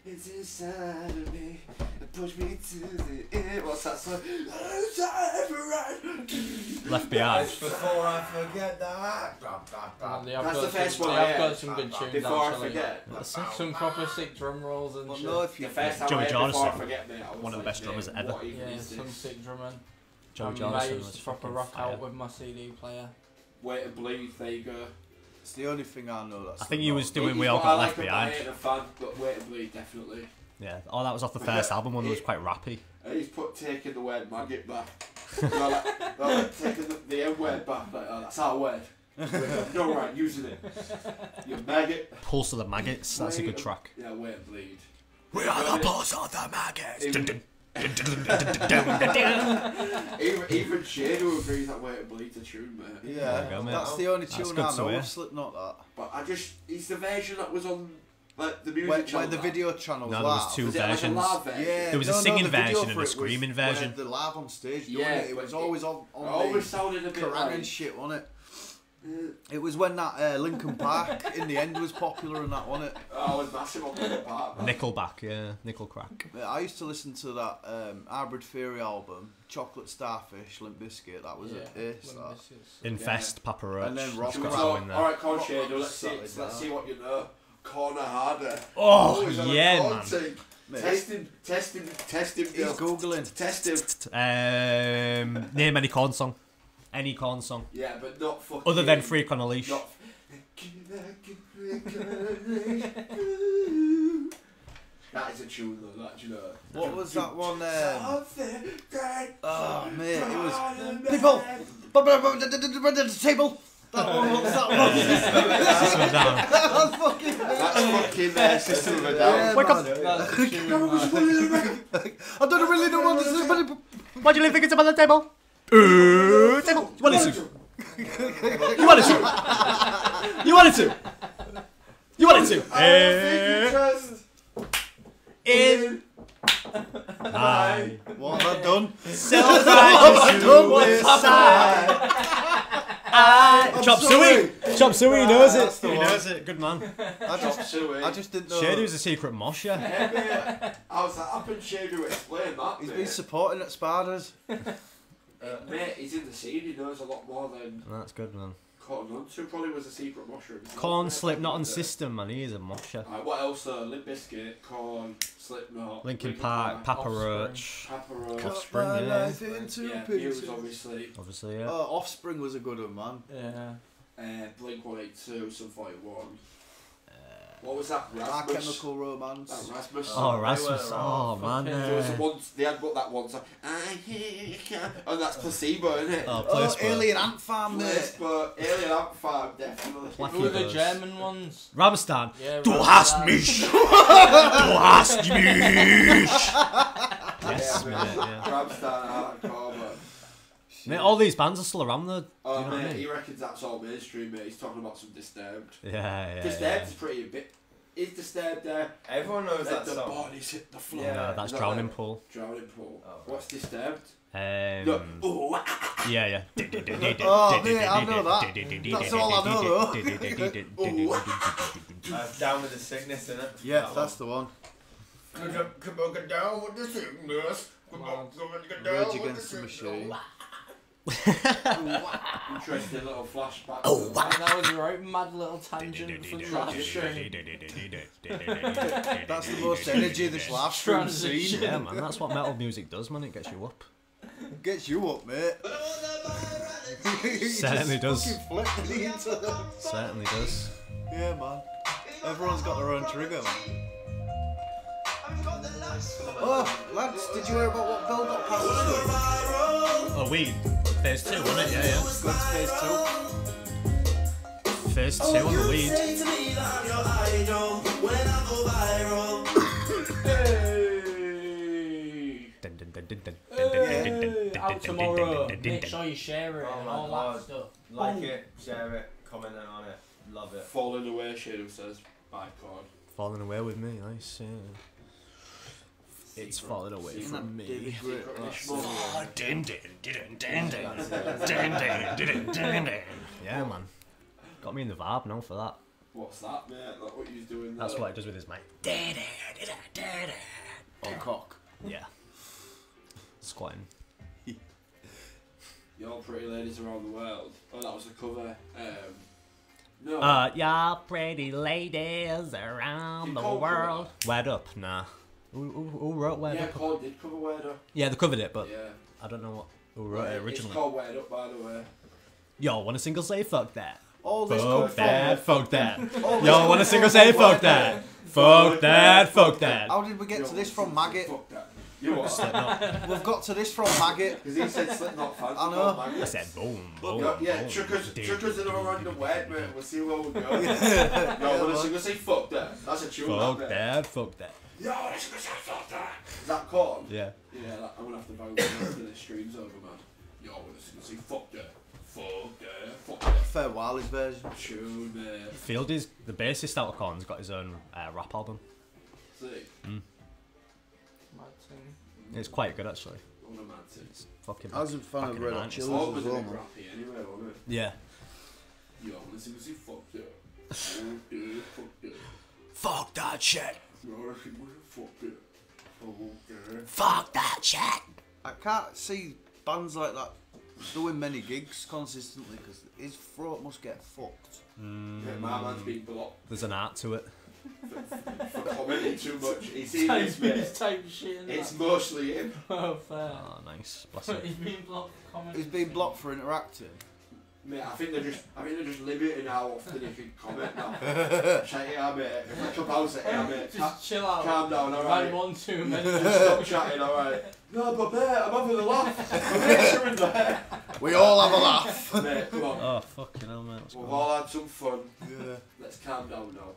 [SPEAKER 2] It's inside of me, it pushed me to the end. What's that song?
[SPEAKER 4] Left Behind.
[SPEAKER 6] Before I forget that.
[SPEAKER 2] That's the first one I
[SPEAKER 1] They have
[SPEAKER 2] heard.
[SPEAKER 1] got some good tunes.
[SPEAKER 2] Before I
[SPEAKER 1] actually.
[SPEAKER 2] forget.
[SPEAKER 1] Some proper sick drum rolls and
[SPEAKER 3] Well,
[SPEAKER 1] shit.
[SPEAKER 3] no, if you
[SPEAKER 2] The first time
[SPEAKER 4] Joey
[SPEAKER 2] I heard
[SPEAKER 4] Jordison,
[SPEAKER 2] Before I Forget Me, I was
[SPEAKER 4] one of the
[SPEAKER 2] like,
[SPEAKER 4] best drummers
[SPEAKER 2] mate,
[SPEAKER 4] ever.
[SPEAKER 2] what even
[SPEAKER 1] Yeah,
[SPEAKER 2] is
[SPEAKER 1] some
[SPEAKER 2] this?
[SPEAKER 1] sick drumming.
[SPEAKER 4] Joey
[SPEAKER 1] I
[SPEAKER 4] Jordison
[SPEAKER 1] used
[SPEAKER 4] was
[SPEAKER 1] to proper
[SPEAKER 4] fucking
[SPEAKER 1] rock
[SPEAKER 4] fire.
[SPEAKER 1] out with my CD player.
[SPEAKER 2] Wait and Bleed, there you go.
[SPEAKER 3] It's the only thing I know. That's
[SPEAKER 4] I think you was doing
[SPEAKER 2] He's
[SPEAKER 4] We All
[SPEAKER 2] what
[SPEAKER 4] Got
[SPEAKER 2] I
[SPEAKER 4] Left
[SPEAKER 2] like
[SPEAKER 4] Behind.
[SPEAKER 2] I ain't a fan, but Wait and Bleed, definitely.
[SPEAKER 4] Yeah, oh, that was off the first album, one that was quite rappy.
[SPEAKER 2] He's taking the word maggot back. like taking the N word back. Like, oh, that's our word. No right, using it. You maggot.
[SPEAKER 4] Pulse of the Maggots, that's a good track.
[SPEAKER 2] Yeah, Wait and Bleed.
[SPEAKER 4] We are the pulse of the Maggots.
[SPEAKER 2] Even Shane agrees that Wait and Bleed's a tune, mate.
[SPEAKER 3] Yeah,
[SPEAKER 4] There you go, mate.
[SPEAKER 3] that's the only
[SPEAKER 4] That's
[SPEAKER 3] tune
[SPEAKER 4] good
[SPEAKER 3] I
[SPEAKER 4] to
[SPEAKER 3] know
[SPEAKER 4] hear.
[SPEAKER 3] of Slipknot. That.
[SPEAKER 2] But it's the version that was on like the music
[SPEAKER 3] Where
[SPEAKER 2] channel.
[SPEAKER 3] the video channels
[SPEAKER 4] No, there
[SPEAKER 3] live.
[SPEAKER 4] was two
[SPEAKER 2] Was it like a
[SPEAKER 4] versions.
[SPEAKER 2] live version?
[SPEAKER 3] Yeah,
[SPEAKER 4] There was a
[SPEAKER 3] no,
[SPEAKER 4] singing
[SPEAKER 3] the video
[SPEAKER 4] version
[SPEAKER 3] for
[SPEAKER 4] and a
[SPEAKER 3] it
[SPEAKER 4] screaming
[SPEAKER 3] was
[SPEAKER 4] version.
[SPEAKER 3] where the live on stage.
[SPEAKER 2] Yeah,
[SPEAKER 3] Yeah, it
[SPEAKER 2] but
[SPEAKER 3] was always on
[SPEAKER 2] It always
[SPEAKER 3] the
[SPEAKER 2] sounded a bit
[SPEAKER 3] Quran
[SPEAKER 2] like...
[SPEAKER 3] and shit, wasn't it? It was when that Linkin Park in the end was popular and that, wasn't it?
[SPEAKER 2] I was massive on the part. man.
[SPEAKER 4] Nickelback, yeah, Nickel Crack.
[SPEAKER 3] Yeah, I used to listen to that Hybrid Theory album, Chocolate Starfish, Limp Bizkit. That was
[SPEAKER 1] Yeah,
[SPEAKER 3] it. Ace,
[SPEAKER 1] when
[SPEAKER 3] that.
[SPEAKER 1] this is-
[SPEAKER 4] Infest, Papa Roach.
[SPEAKER 3] And then Rock
[SPEAKER 2] Should we
[SPEAKER 3] Rap.
[SPEAKER 2] talk?
[SPEAKER 4] in there.
[SPEAKER 2] Alright, come on, Shane, let's
[SPEAKER 3] Settle it
[SPEAKER 2] see
[SPEAKER 3] down.
[SPEAKER 2] what you know. Corner harder.
[SPEAKER 4] Oh,
[SPEAKER 2] Always on a
[SPEAKER 4] yeah,
[SPEAKER 2] corn
[SPEAKER 4] man.
[SPEAKER 2] team.
[SPEAKER 3] Mate,
[SPEAKER 2] Test him,
[SPEAKER 3] he's
[SPEAKER 2] Bill.
[SPEAKER 3] googling.
[SPEAKER 2] Test him.
[SPEAKER 4] Name any corn song. Any corn song.
[SPEAKER 2] Yeah, but not fucking...
[SPEAKER 4] Other than Freak on a Leash.
[SPEAKER 2] Not... That is a tune though, that, do you know.
[SPEAKER 3] What was that one?
[SPEAKER 2] Something great.
[SPEAKER 3] Oh, mate, it was... People! The table! That one, what's that one?
[SPEAKER 4] System of a Down.
[SPEAKER 3] That's fucking...
[SPEAKER 2] That's fucking System of a Down.
[SPEAKER 3] Yeah,
[SPEAKER 4] Wake up.
[SPEAKER 3] man.
[SPEAKER 1] That's a tune, man.
[SPEAKER 3] I don't really know what this is, but...
[SPEAKER 4] Why do you leave tickets on the table? Table. You wanted to. You wanted to. You wanted to. You wanted to. Aye.
[SPEAKER 3] What have I done?
[SPEAKER 4] Self-righteous suicide.
[SPEAKER 3] I'm
[SPEAKER 4] Chop
[SPEAKER 3] sorry.
[SPEAKER 4] suey. Chop suey. He knows
[SPEAKER 3] That's
[SPEAKER 4] it.
[SPEAKER 3] the
[SPEAKER 4] He
[SPEAKER 3] one.
[SPEAKER 4] knows it. Good man.
[SPEAKER 3] I just didn't know.
[SPEAKER 4] Shady was a secret mosh, yeah.
[SPEAKER 2] Hey, mate, how's that happened, Shady? Explain that,
[SPEAKER 3] He's
[SPEAKER 2] mate.
[SPEAKER 3] been supporting at Spartans.
[SPEAKER 2] Mate, he's in the scene, he knows a lot more than
[SPEAKER 4] That's good, man.
[SPEAKER 2] caught on to. Probably was a secret mosher himself.
[SPEAKER 4] Corn,
[SPEAKER 2] Mate,
[SPEAKER 4] Slipknot, and
[SPEAKER 2] but,
[SPEAKER 4] System, man. He is a mosher.
[SPEAKER 2] Alright, what else though? Limp Bizkit, Corn, Slipknot,
[SPEAKER 4] Linkin Park, Papa
[SPEAKER 1] Offspring.
[SPEAKER 4] Roach.
[SPEAKER 2] Papa Roach.
[SPEAKER 4] Offspring,
[SPEAKER 3] My
[SPEAKER 4] yeah.
[SPEAKER 3] life into
[SPEAKER 2] Yeah,
[SPEAKER 3] pieces.
[SPEAKER 2] Muse obviously.
[SPEAKER 4] Obviously, yeah.
[SPEAKER 3] Oh, Offspring was a good one, man.
[SPEAKER 1] Yeah.
[SPEAKER 2] Blink 182, Sum 41. What was that?
[SPEAKER 3] My
[SPEAKER 2] Rasmus.
[SPEAKER 3] Chemical Romance.
[SPEAKER 2] That Rasmus.
[SPEAKER 4] Oh,
[SPEAKER 6] they
[SPEAKER 4] Rasmus.
[SPEAKER 6] were
[SPEAKER 4] Oh, man.
[SPEAKER 2] There was once they had got that one song. I hear you come. Oh, that's Placebo, isn't it?
[SPEAKER 4] Oh,
[SPEAKER 3] Oh,
[SPEAKER 4] Placebo.
[SPEAKER 3] Alien Ant Farm, mate.
[SPEAKER 2] Placebo, Alien Ant Farm, definitely.
[SPEAKER 4] Black
[SPEAKER 1] Who were the
[SPEAKER 4] Eagles.
[SPEAKER 1] German ones?
[SPEAKER 4] Rammstein.
[SPEAKER 1] Yeah,
[SPEAKER 4] Du
[SPEAKER 1] Rammstein.
[SPEAKER 4] hast mich. Du hast mich. Yes,
[SPEAKER 2] Yeah,
[SPEAKER 4] mate, yeah.
[SPEAKER 2] Rammstein, hardcore, man.
[SPEAKER 4] Mate, all these bands are still around though.
[SPEAKER 2] Oh,
[SPEAKER 4] Do you know what I
[SPEAKER 2] mate,
[SPEAKER 4] mean?
[SPEAKER 2] he reckons that's all mainstream, mate. He's talking about some Disturbed.
[SPEAKER 4] Yeah.
[SPEAKER 2] Disturbed is pretty a bit. Is Disturbed there?
[SPEAKER 6] Everyone knows
[SPEAKER 2] Let
[SPEAKER 6] that
[SPEAKER 2] the
[SPEAKER 6] song.
[SPEAKER 2] bodies hit the floor.
[SPEAKER 6] Yeah.
[SPEAKER 4] No, that's
[SPEAKER 2] Is that
[SPEAKER 4] Drowning
[SPEAKER 2] like
[SPEAKER 4] Pool.
[SPEAKER 2] Drowning Pool.
[SPEAKER 6] Oh.
[SPEAKER 2] What's Disturbed? No.
[SPEAKER 4] Um,
[SPEAKER 2] Ooh,
[SPEAKER 4] yeah, yeah.
[SPEAKER 3] Oh, mate, I know that. That's all I know,
[SPEAKER 6] Down with the sickness in it.
[SPEAKER 3] Yeah, that's the one.
[SPEAKER 2] Come on, get down with the sickness. Come on, get down
[SPEAKER 3] Rage
[SPEAKER 2] with
[SPEAKER 3] Against the
[SPEAKER 2] sickness.
[SPEAKER 3] Machine.
[SPEAKER 2] Interesting little flashback.
[SPEAKER 1] And that was a right mad little tangent from transition.
[SPEAKER 3] That's the most energy this last room scene.
[SPEAKER 4] Yeah, man, that's what metal music does, man. It gets you up.
[SPEAKER 3] Gets you up, mate.
[SPEAKER 4] Certainly does.
[SPEAKER 3] Fucking flipped the into
[SPEAKER 4] Certainly does.
[SPEAKER 3] Yeah, man. Everyone's got their own trigger, man. Oh, lads, did you hear about what Bill got passed through?
[SPEAKER 4] Oh, Weed. Phase 2, wasn't it? Yeah, yeah.
[SPEAKER 3] Going to phase 2.
[SPEAKER 4] Phase 2 on the Weed.
[SPEAKER 2] Hey.
[SPEAKER 1] Out tomorrow. Make sure you share it
[SPEAKER 6] Oh
[SPEAKER 1] and
[SPEAKER 6] my
[SPEAKER 1] all
[SPEAKER 6] God.
[SPEAKER 1] that stuff.
[SPEAKER 6] Like it, share it, comment on it. Love it.
[SPEAKER 2] Falling away, Shadow says. By God.
[SPEAKER 4] Falling away with me, nice. Yeah. It's falling away
[SPEAKER 3] Isn't
[SPEAKER 4] from
[SPEAKER 3] that
[SPEAKER 4] me.
[SPEAKER 3] David Guetta?
[SPEAKER 4] Yeah, man. Got me in the vibe now for that.
[SPEAKER 2] What's that, mate? Like what you doing there?
[SPEAKER 4] That's what it does with his mic.
[SPEAKER 3] On cock.
[SPEAKER 4] Yeah. Squatting.
[SPEAKER 2] Your pretty ladies around the world. Oh, that was the cover. No.
[SPEAKER 4] Y'all pretty ladies around
[SPEAKER 2] Did
[SPEAKER 4] the
[SPEAKER 2] Cole cover
[SPEAKER 4] world. Wed Up? Nah. Who wrote Wed
[SPEAKER 2] Yeah,
[SPEAKER 4] Up?
[SPEAKER 2] Cole did cover Word Up.
[SPEAKER 4] Yeah, they covered it, but
[SPEAKER 2] Yeah.
[SPEAKER 4] I don't know who wrote it
[SPEAKER 2] It's
[SPEAKER 4] originally.
[SPEAKER 2] called Word Up, by the way.
[SPEAKER 4] Yo, want a single say fuck that?
[SPEAKER 3] All this
[SPEAKER 4] Fuck that, fuck that.
[SPEAKER 3] All this
[SPEAKER 4] Yo, want a single say fuck that? Fuck that, fuck that.
[SPEAKER 3] How did we get to this from Maggot?
[SPEAKER 2] Fuck that. You what?
[SPEAKER 4] Slipknot.
[SPEAKER 3] We've got to this from Maggot.
[SPEAKER 2] Because he said Slipknot fans.
[SPEAKER 3] I know.
[SPEAKER 4] I said boom, boom.
[SPEAKER 2] Yeah,
[SPEAKER 4] boom.
[SPEAKER 2] chuck us in a random word, mate. We'll see where we go.
[SPEAKER 3] Yeah,
[SPEAKER 2] No, when
[SPEAKER 3] man.
[SPEAKER 2] I go say fuck that, that's a tune.
[SPEAKER 4] Fuck
[SPEAKER 2] mate.
[SPEAKER 4] that, fuck that.
[SPEAKER 2] Yo, let's go say fuck that. Is that corn?
[SPEAKER 4] Yeah.
[SPEAKER 2] Yeah, that, I'm gonna have to vote after this stream's over, man. Yo, let's go say fuck that. Fuck that. Fuck that.
[SPEAKER 3] Fair Wiley's version.
[SPEAKER 2] Tune, mate.
[SPEAKER 4] Fieldy's, the bassist out of Korn's got his own rap album.
[SPEAKER 2] See,
[SPEAKER 1] Mad thing.
[SPEAKER 4] It's quite good actually.
[SPEAKER 2] what a mad thing.
[SPEAKER 4] It's fucking.
[SPEAKER 3] I was a fan
[SPEAKER 4] back
[SPEAKER 3] of
[SPEAKER 4] in
[SPEAKER 3] Red
[SPEAKER 4] the
[SPEAKER 3] Hot
[SPEAKER 4] 90s.
[SPEAKER 3] Chili
[SPEAKER 2] All
[SPEAKER 3] as
[SPEAKER 2] was a
[SPEAKER 3] well,
[SPEAKER 2] bit
[SPEAKER 3] man.
[SPEAKER 2] rappy anyway, wasn't it?
[SPEAKER 4] Yeah.
[SPEAKER 2] Yo, let's go say fuck that. Fuck that. Fuck that.
[SPEAKER 4] Fuck that shit.
[SPEAKER 2] Yo, let's go say fuck that. Fuck that.
[SPEAKER 4] Fuck that shit.
[SPEAKER 3] I can't see bands like that doing many gigs consistently because his throat must get fucked.
[SPEAKER 2] Yeah, my man's been blocked
[SPEAKER 4] There's an art to it.
[SPEAKER 2] for commenting too much. He's seen
[SPEAKER 1] Type,
[SPEAKER 2] this, mate.
[SPEAKER 1] he's type shit in
[SPEAKER 2] It's
[SPEAKER 1] that.
[SPEAKER 2] mostly him.
[SPEAKER 1] Oh, fair.
[SPEAKER 4] Oh, nice. Bless him.
[SPEAKER 1] He's been blocked for comments.
[SPEAKER 3] He's been blocked for interacting.
[SPEAKER 2] Mate, I think they're just limiting how often he can comment now. Chat, yeah, mate. If I come out, say, yeah, mate.
[SPEAKER 1] Just chill out.
[SPEAKER 2] Calm down,
[SPEAKER 1] Invite
[SPEAKER 2] alright.
[SPEAKER 1] him on to him and
[SPEAKER 2] Just stop chatting, alright. No, but mate, I'm having a laugh. I'm picturing there.
[SPEAKER 3] We all have a laugh.
[SPEAKER 2] Mate, come on.
[SPEAKER 4] Oh, fucking hell, mate. What's
[SPEAKER 2] We've
[SPEAKER 4] going on?
[SPEAKER 2] all had some fun.
[SPEAKER 3] Yeah.
[SPEAKER 2] Let's calm down now.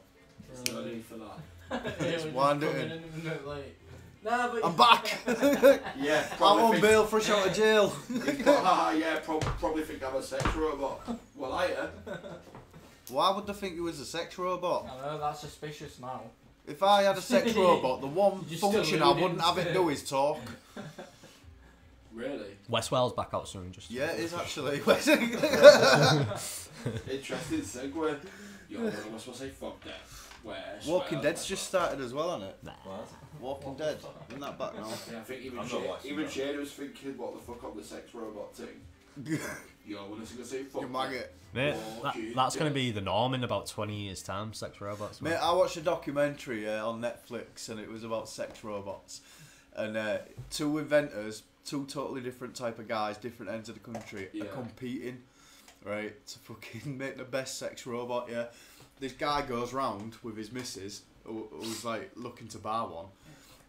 [SPEAKER 2] There's no need for that.
[SPEAKER 1] Just
[SPEAKER 3] wind it
[SPEAKER 1] coming
[SPEAKER 3] in.
[SPEAKER 1] and like, nah, but
[SPEAKER 3] I'm back.
[SPEAKER 2] Yeah,
[SPEAKER 3] I'm
[SPEAKER 2] probably
[SPEAKER 3] on
[SPEAKER 2] think,
[SPEAKER 3] bail for a shot of jail.
[SPEAKER 2] yeah, probably think I'm a sex robot. Well, I am.
[SPEAKER 3] Why would they think you was a sex robot?
[SPEAKER 1] I know that's suspicious now.
[SPEAKER 3] If I had a sex robot, the one
[SPEAKER 1] You're still
[SPEAKER 3] function I wouldn't
[SPEAKER 1] alluding
[SPEAKER 3] have
[SPEAKER 1] to
[SPEAKER 3] it
[SPEAKER 1] it.
[SPEAKER 3] do is talk.
[SPEAKER 2] Really?
[SPEAKER 4] West Wales back out soon. Just
[SPEAKER 3] Yeah, it is actually.
[SPEAKER 2] Interesting segue. Yo, what am I supposed to say? Fuck that.
[SPEAKER 3] Walking Dead's just started as well, hasn't it?
[SPEAKER 4] Nah.
[SPEAKER 6] What?
[SPEAKER 3] Walking Dead. Isn't that back now?
[SPEAKER 2] Yeah, I think
[SPEAKER 6] I'm not watching
[SPEAKER 2] even
[SPEAKER 6] that.
[SPEAKER 2] Shane was thinking, what the fuck on the sex robot thing? Yo, what is he gonna say? Fuck
[SPEAKER 3] You
[SPEAKER 2] that.
[SPEAKER 3] maggot.
[SPEAKER 4] Mate,
[SPEAKER 2] Walking
[SPEAKER 4] that's going
[SPEAKER 2] Dead.
[SPEAKER 4] to be the norm in about 20 years' time, sex robots.
[SPEAKER 3] Mate, I watched a documentary on Netflix and it was about sex robots. And two inventors, two totally different type of guys, different ends of the country,
[SPEAKER 2] Yeah.
[SPEAKER 3] are competing, right, to fucking make the best sex robot, yeah. This guy goes round with his missus, who's like looking to buy one,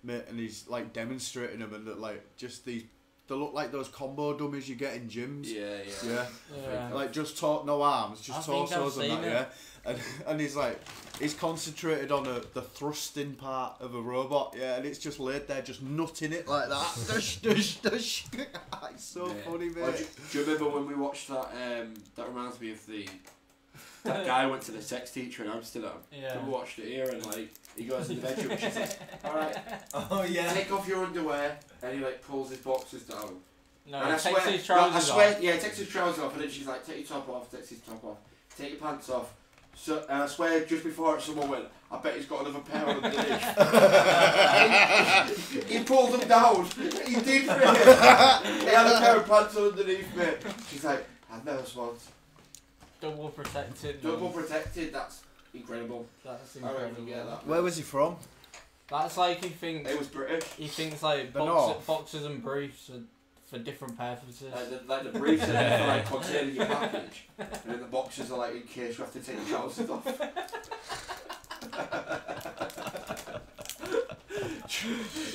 [SPEAKER 3] mate, and he's like demonstrating them and like just these, they look like those combo dummies you get in gyms.
[SPEAKER 2] Yeah.
[SPEAKER 3] Yeah.
[SPEAKER 1] Yeah.
[SPEAKER 3] Like just no arms, just
[SPEAKER 1] I think I've
[SPEAKER 3] torsos and
[SPEAKER 1] seen
[SPEAKER 3] that, yeah. And he's like, he's concentrated on the thrusting part of a robot, yeah, and it's just laid there, just nutting it like that. Dush, dush, dush. It's so funny,
[SPEAKER 2] Oh,
[SPEAKER 3] mate.
[SPEAKER 2] do you remember when we watched that? That reminds me of that guy went to the sex teacher in Amsterdam.
[SPEAKER 1] Yeah.
[SPEAKER 2] We watched it here, and like he goes in the bedroom, and she's like, "All right,
[SPEAKER 6] Oh yeah.
[SPEAKER 2] take off your underwear," and he like pulls his boxers down.
[SPEAKER 1] No,
[SPEAKER 2] and
[SPEAKER 1] he
[SPEAKER 2] I
[SPEAKER 1] takes
[SPEAKER 2] swear,
[SPEAKER 1] his trousers
[SPEAKER 2] I swear,
[SPEAKER 1] off.
[SPEAKER 2] yeah, he takes his trousers off, and then she's like, "Take your top off, takes his top off, take your pants off." So, and I swear, just before someone went, I bet he's got another pair on underneath. he pulled them down. He did, mate. He had a pair of pants on underneath, mate. She's like, I've never smoked.
[SPEAKER 1] Double protected.
[SPEAKER 2] Double protected, that's incredible.
[SPEAKER 1] That's
[SPEAKER 2] I don't
[SPEAKER 1] incredible.
[SPEAKER 2] even get that.
[SPEAKER 3] Where was he from?
[SPEAKER 1] That's like he thinks.
[SPEAKER 2] It was British.
[SPEAKER 1] He thinks like
[SPEAKER 3] The North.
[SPEAKER 1] boxers and briefs are for different purposes.
[SPEAKER 2] Like the briefs are there for like containing your package, and then the boxes are like in case you have to take your trousers off.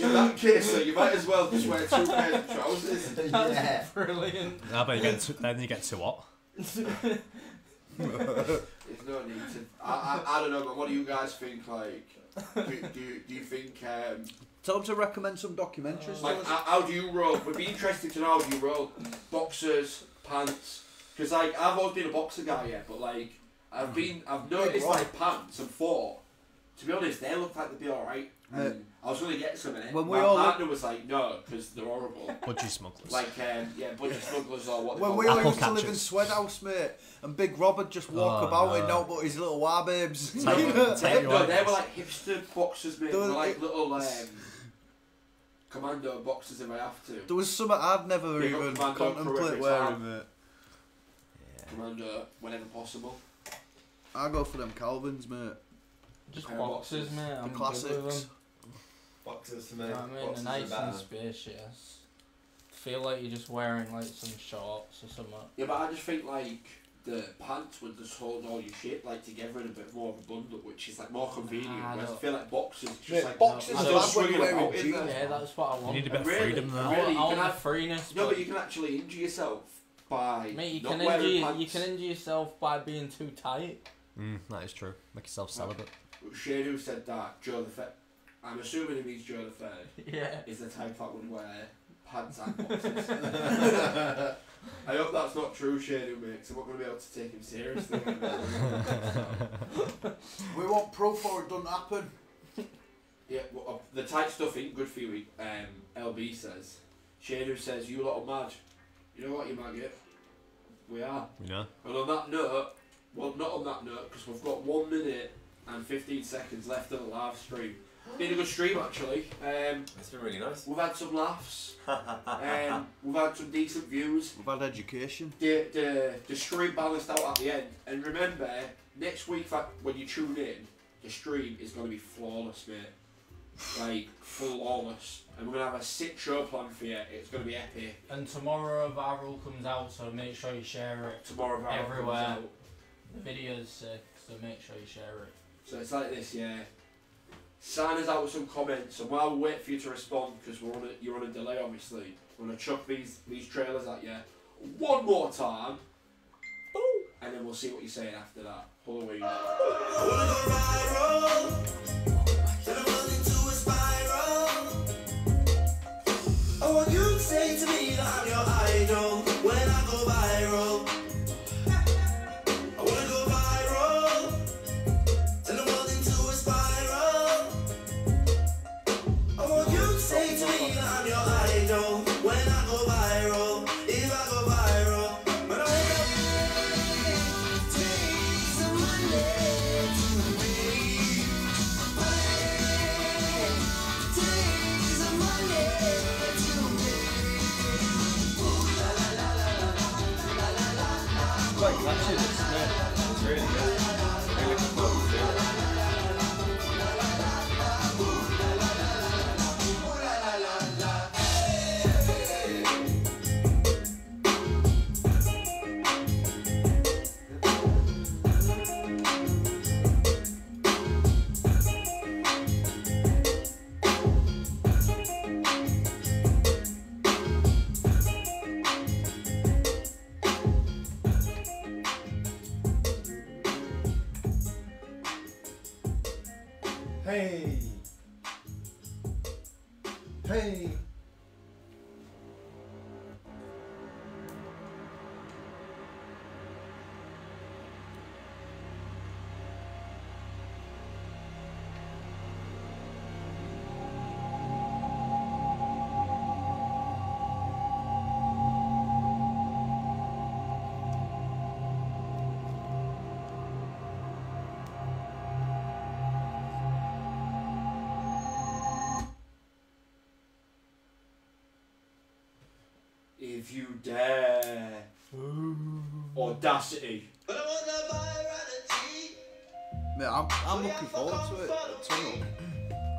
[SPEAKER 2] In that case, you might as well just wear 2 pairs of trousers.
[SPEAKER 1] That's brilliant.
[SPEAKER 4] I bet then you get to what?
[SPEAKER 2] There's no need to. I don't know, but what do you guys think? Like, do you think
[SPEAKER 3] Tell him to recommend some documentaries.
[SPEAKER 2] like how do you roll? Would be interesting to know how do you roll boxers, pants? Because like I've always been a boxer guy, yeah, but like I've noticed
[SPEAKER 3] rock.
[SPEAKER 2] like pants and thought, to be honest, they look like they'd be alright. And I was gonna get some in it.
[SPEAKER 3] When we
[SPEAKER 2] My
[SPEAKER 3] all
[SPEAKER 2] partner was like, no, because they're horrible.
[SPEAKER 4] Budgie smugglers.
[SPEAKER 2] Like yeah, budget smugglers or what. They
[SPEAKER 3] When
[SPEAKER 2] call
[SPEAKER 3] we
[SPEAKER 2] them.
[SPEAKER 3] all
[SPEAKER 4] Apple
[SPEAKER 3] used to live in
[SPEAKER 4] catchers.
[SPEAKER 3] Swed House, mate, and Big Rob would just walk
[SPEAKER 4] Oh,
[SPEAKER 3] about in
[SPEAKER 4] no.
[SPEAKER 3] no but his little war babes.
[SPEAKER 4] Take
[SPEAKER 2] No,
[SPEAKER 4] your
[SPEAKER 2] they were
[SPEAKER 4] eyes.
[SPEAKER 2] like hipster boxers, mate. They were like little commando boxers if I have to.
[SPEAKER 3] There was something I'd never
[SPEAKER 2] Big up
[SPEAKER 3] even
[SPEAKER 2] Commando crew
[SPEAKER 3] contemplate
[SPEAKER 2] every
[SPEAKER 3] wearing,
[SPEAKER 2] time.
[SPEAKER 3] mate.
[SPEAKER 2] Commando whenever possible.
[SPEAKER 3] I go for them Calvins, mate.
[SPEAKER 1] Just
[SPEAKER 2] Pair of
[SPEAKER 1] boxers,
[SPEAKER 2] boxers.
[SPEAKER 1] mate.
[SPEAKER 3] The
[SPEAKER 1] I'm good with
[SPEAKER 3] classics.
[SPEAKER 1] them.
[SPEAKER 6] Boxers to
[SPEAKER 1] You
[SPEAKER 6] me.
[SPEAKER 1] know what I mean?
[SPEAKER 6] Boxers
[SPEAKER 1] They're
[SPEAKER 6] are
[SPEAKER 1] nice
[SPEAKER 6] better.
[SPEAKER 1] and spacious. Feel like you're just wearing like some shorts or something.
[SPEAKER 2] Yeah, but I just think like the pants would just hold all your shit like together in a bit more of a bundle, which is like more convenient.
[SPEAKER 1] Nah, I
[SPEAKER 2] Whereas I
[SPEAKER 1] don't-
[SPEAKER 2] feel like boxers, just
[SPEAKER 3] Mate,
[SPEAKER 2] like
[SPEAKER 3] boxers
[SPEAKER 1] are
[SPEAKER 2] still
[SPEAKER 1] bad
[SPEAKER 3] when
[SPEAKER 2] swinging
[SPEAKER 3] you're wearing
[SPEAKER 2] about in
[SPEAKER 3] jeans.
[SPEAKER 2] there.
[SPEAKER 1] Yeah, that's what I
[SPEAKER 4] You
[SPEAKER 1] want.
[SPEAKER 4] need a bit of
[SPEAKER 2] Really?
[SPEAKER 4] freedom there.
[SPEAKER 1] I
[SPEAKER 2] Really?
[SPEAKER 1] want,
[SPEAKER 2] You
[SPEAKER 1] I want
[SPEAKER 2] can
[SPEAKER 1] the
[SPEAKER 2] have-
[SPEAKER 1] freeness.
[SPEAKER 2] No,
[SPEAKER 1] but
[SPEAKER 2] but you can actually injure yourself by
[SPEAKER 1] mate, you
[SPEAKER 2] not
[SPEAKER 1] can
[SPEAKER 2] wearing
[SPEAKER 1] injure
[SPEAKER 2] pants.
[SPEAKER 1] you can injure yourself by being too tight.
[SPEAKER 4] That is true. Make yourself celibate.
[SPEAKER 2] Shane who said that, Joe the Third, I'm assuming he means Joe the Third,
[SPEAKER 1] Yeah.
[SPEAKER 2] is the type that would wear pants and boxers. I hope that's not true, Shane who makes. I'm not going to be able to take him seriously.
[SPEAKER 3] We want proof or it doesn't happen.
[SPEAKER 2] Yeah, well, the tight stuff ain't good for you, LB says. Shane who says, you lot are mad. You know what, you maggot? We are.
[SPEAKER 4] You know?
[SPEAKER 2] And on that note, well, not on that note, because we've got 1 minute and 15 seconds left of the live stream. Been a good stream, actually.
[SPEAKER 6] It's been really nice.
[SPEAKER 2] We've had some laughs. We've had some decent views.
[SPEAKER 3] We've had education.
[SPEAKER 2] The stream balanced out at the end. And remember, next week when you tune in, the stream is going to be flawless, mate. Like, flawless. And we're going to have a sick show planned for you. It's going to be epic.
[SPEAKER 1] And tomorrow Viral comes out, so make sure you share it.
[SPEAKER 2] Tomorrow, Viral comes
[SPEAKER 1] Everywhere.
[SPEAKER 2] out.
[SPEAKER 1] The video's sick, so make sure you share it.
[SPEAKER 2] So it's like this, yeah. Sign us out with some comments, and while we wait for you to respond, because you're on a delay, obviously, we're gonna chuck these trailers at you one more time, and then we'll see what you're saying after that. HULLoween.
[SPEAKER 5] I want you to say to me that I'm your idol when I go viral. I wanna go viral, turn the world into a spiral.
[SPEAKER 2] If you dare. Audacity.
[SPEAKER 3] Mate, I'm looking forward to it. At Tunnel.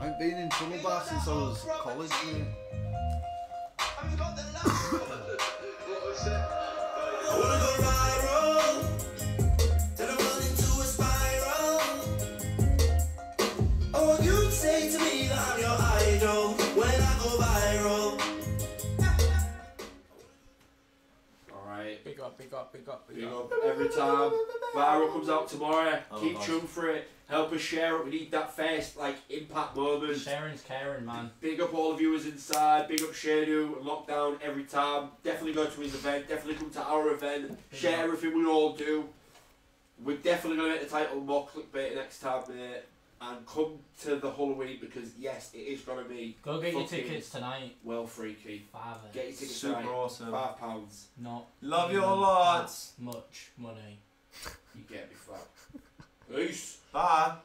[SPEAKER 3] I ain't been in Tunnel Bar since I was college, mate.
[SPEAKER 5] I wanna go viral, then I run into a spiral. Oh, you'd say to me that I'm your idol when I go viral.
[SPEAKER 2] Alright.
[SPEAKER 1] Big up, big up, big up, big
[SPEAKER 2] Big
[SPEAKER 1] up.
[SPEAKER 2] up every time. Viral comes out tomorrow.
[SPEAKER 6] Oh,
[SPEAKER 2] Keep
[SPEAKER 6] nice.
[SPEAKER 2] tuned for it. Help us share it. We need that first impact moment.
[SPEAKER 1] Sharing's caring, man.
[SPEAKER 2] Big up all the viewers inside. Big up Shadu and Lockdown every time. Definitely go to his event. Definitely come to our event. Share everything we all do. We're definitely going to make the title more clickbait next time, mate. And come to the HULLoween because yes, it is going to be.
[SPEAKER 1] Go get your
[SPEAKER 2] fucking
[SPEAKER 1] tickets tonight.
[SPEAKER 2] Well freaky.
[SPEAKER 1] Father.
[SPEAKER 2] Get your tickets
[SPEAKER 6] Super
[SPEAKER 2] tonight.
[SPEAKER 6] awesome.
[SPEAKER 2] £5.
[SPEAKER 1] Not
[SPEAKER 6] Love you
[SPEAKER 1] even
[SPEAKER 6] a lot.
[SPEAKER 1] that much money.
[SPEAKER 2] You get me, fam. Peace.
[SPEAKER 6] Bye.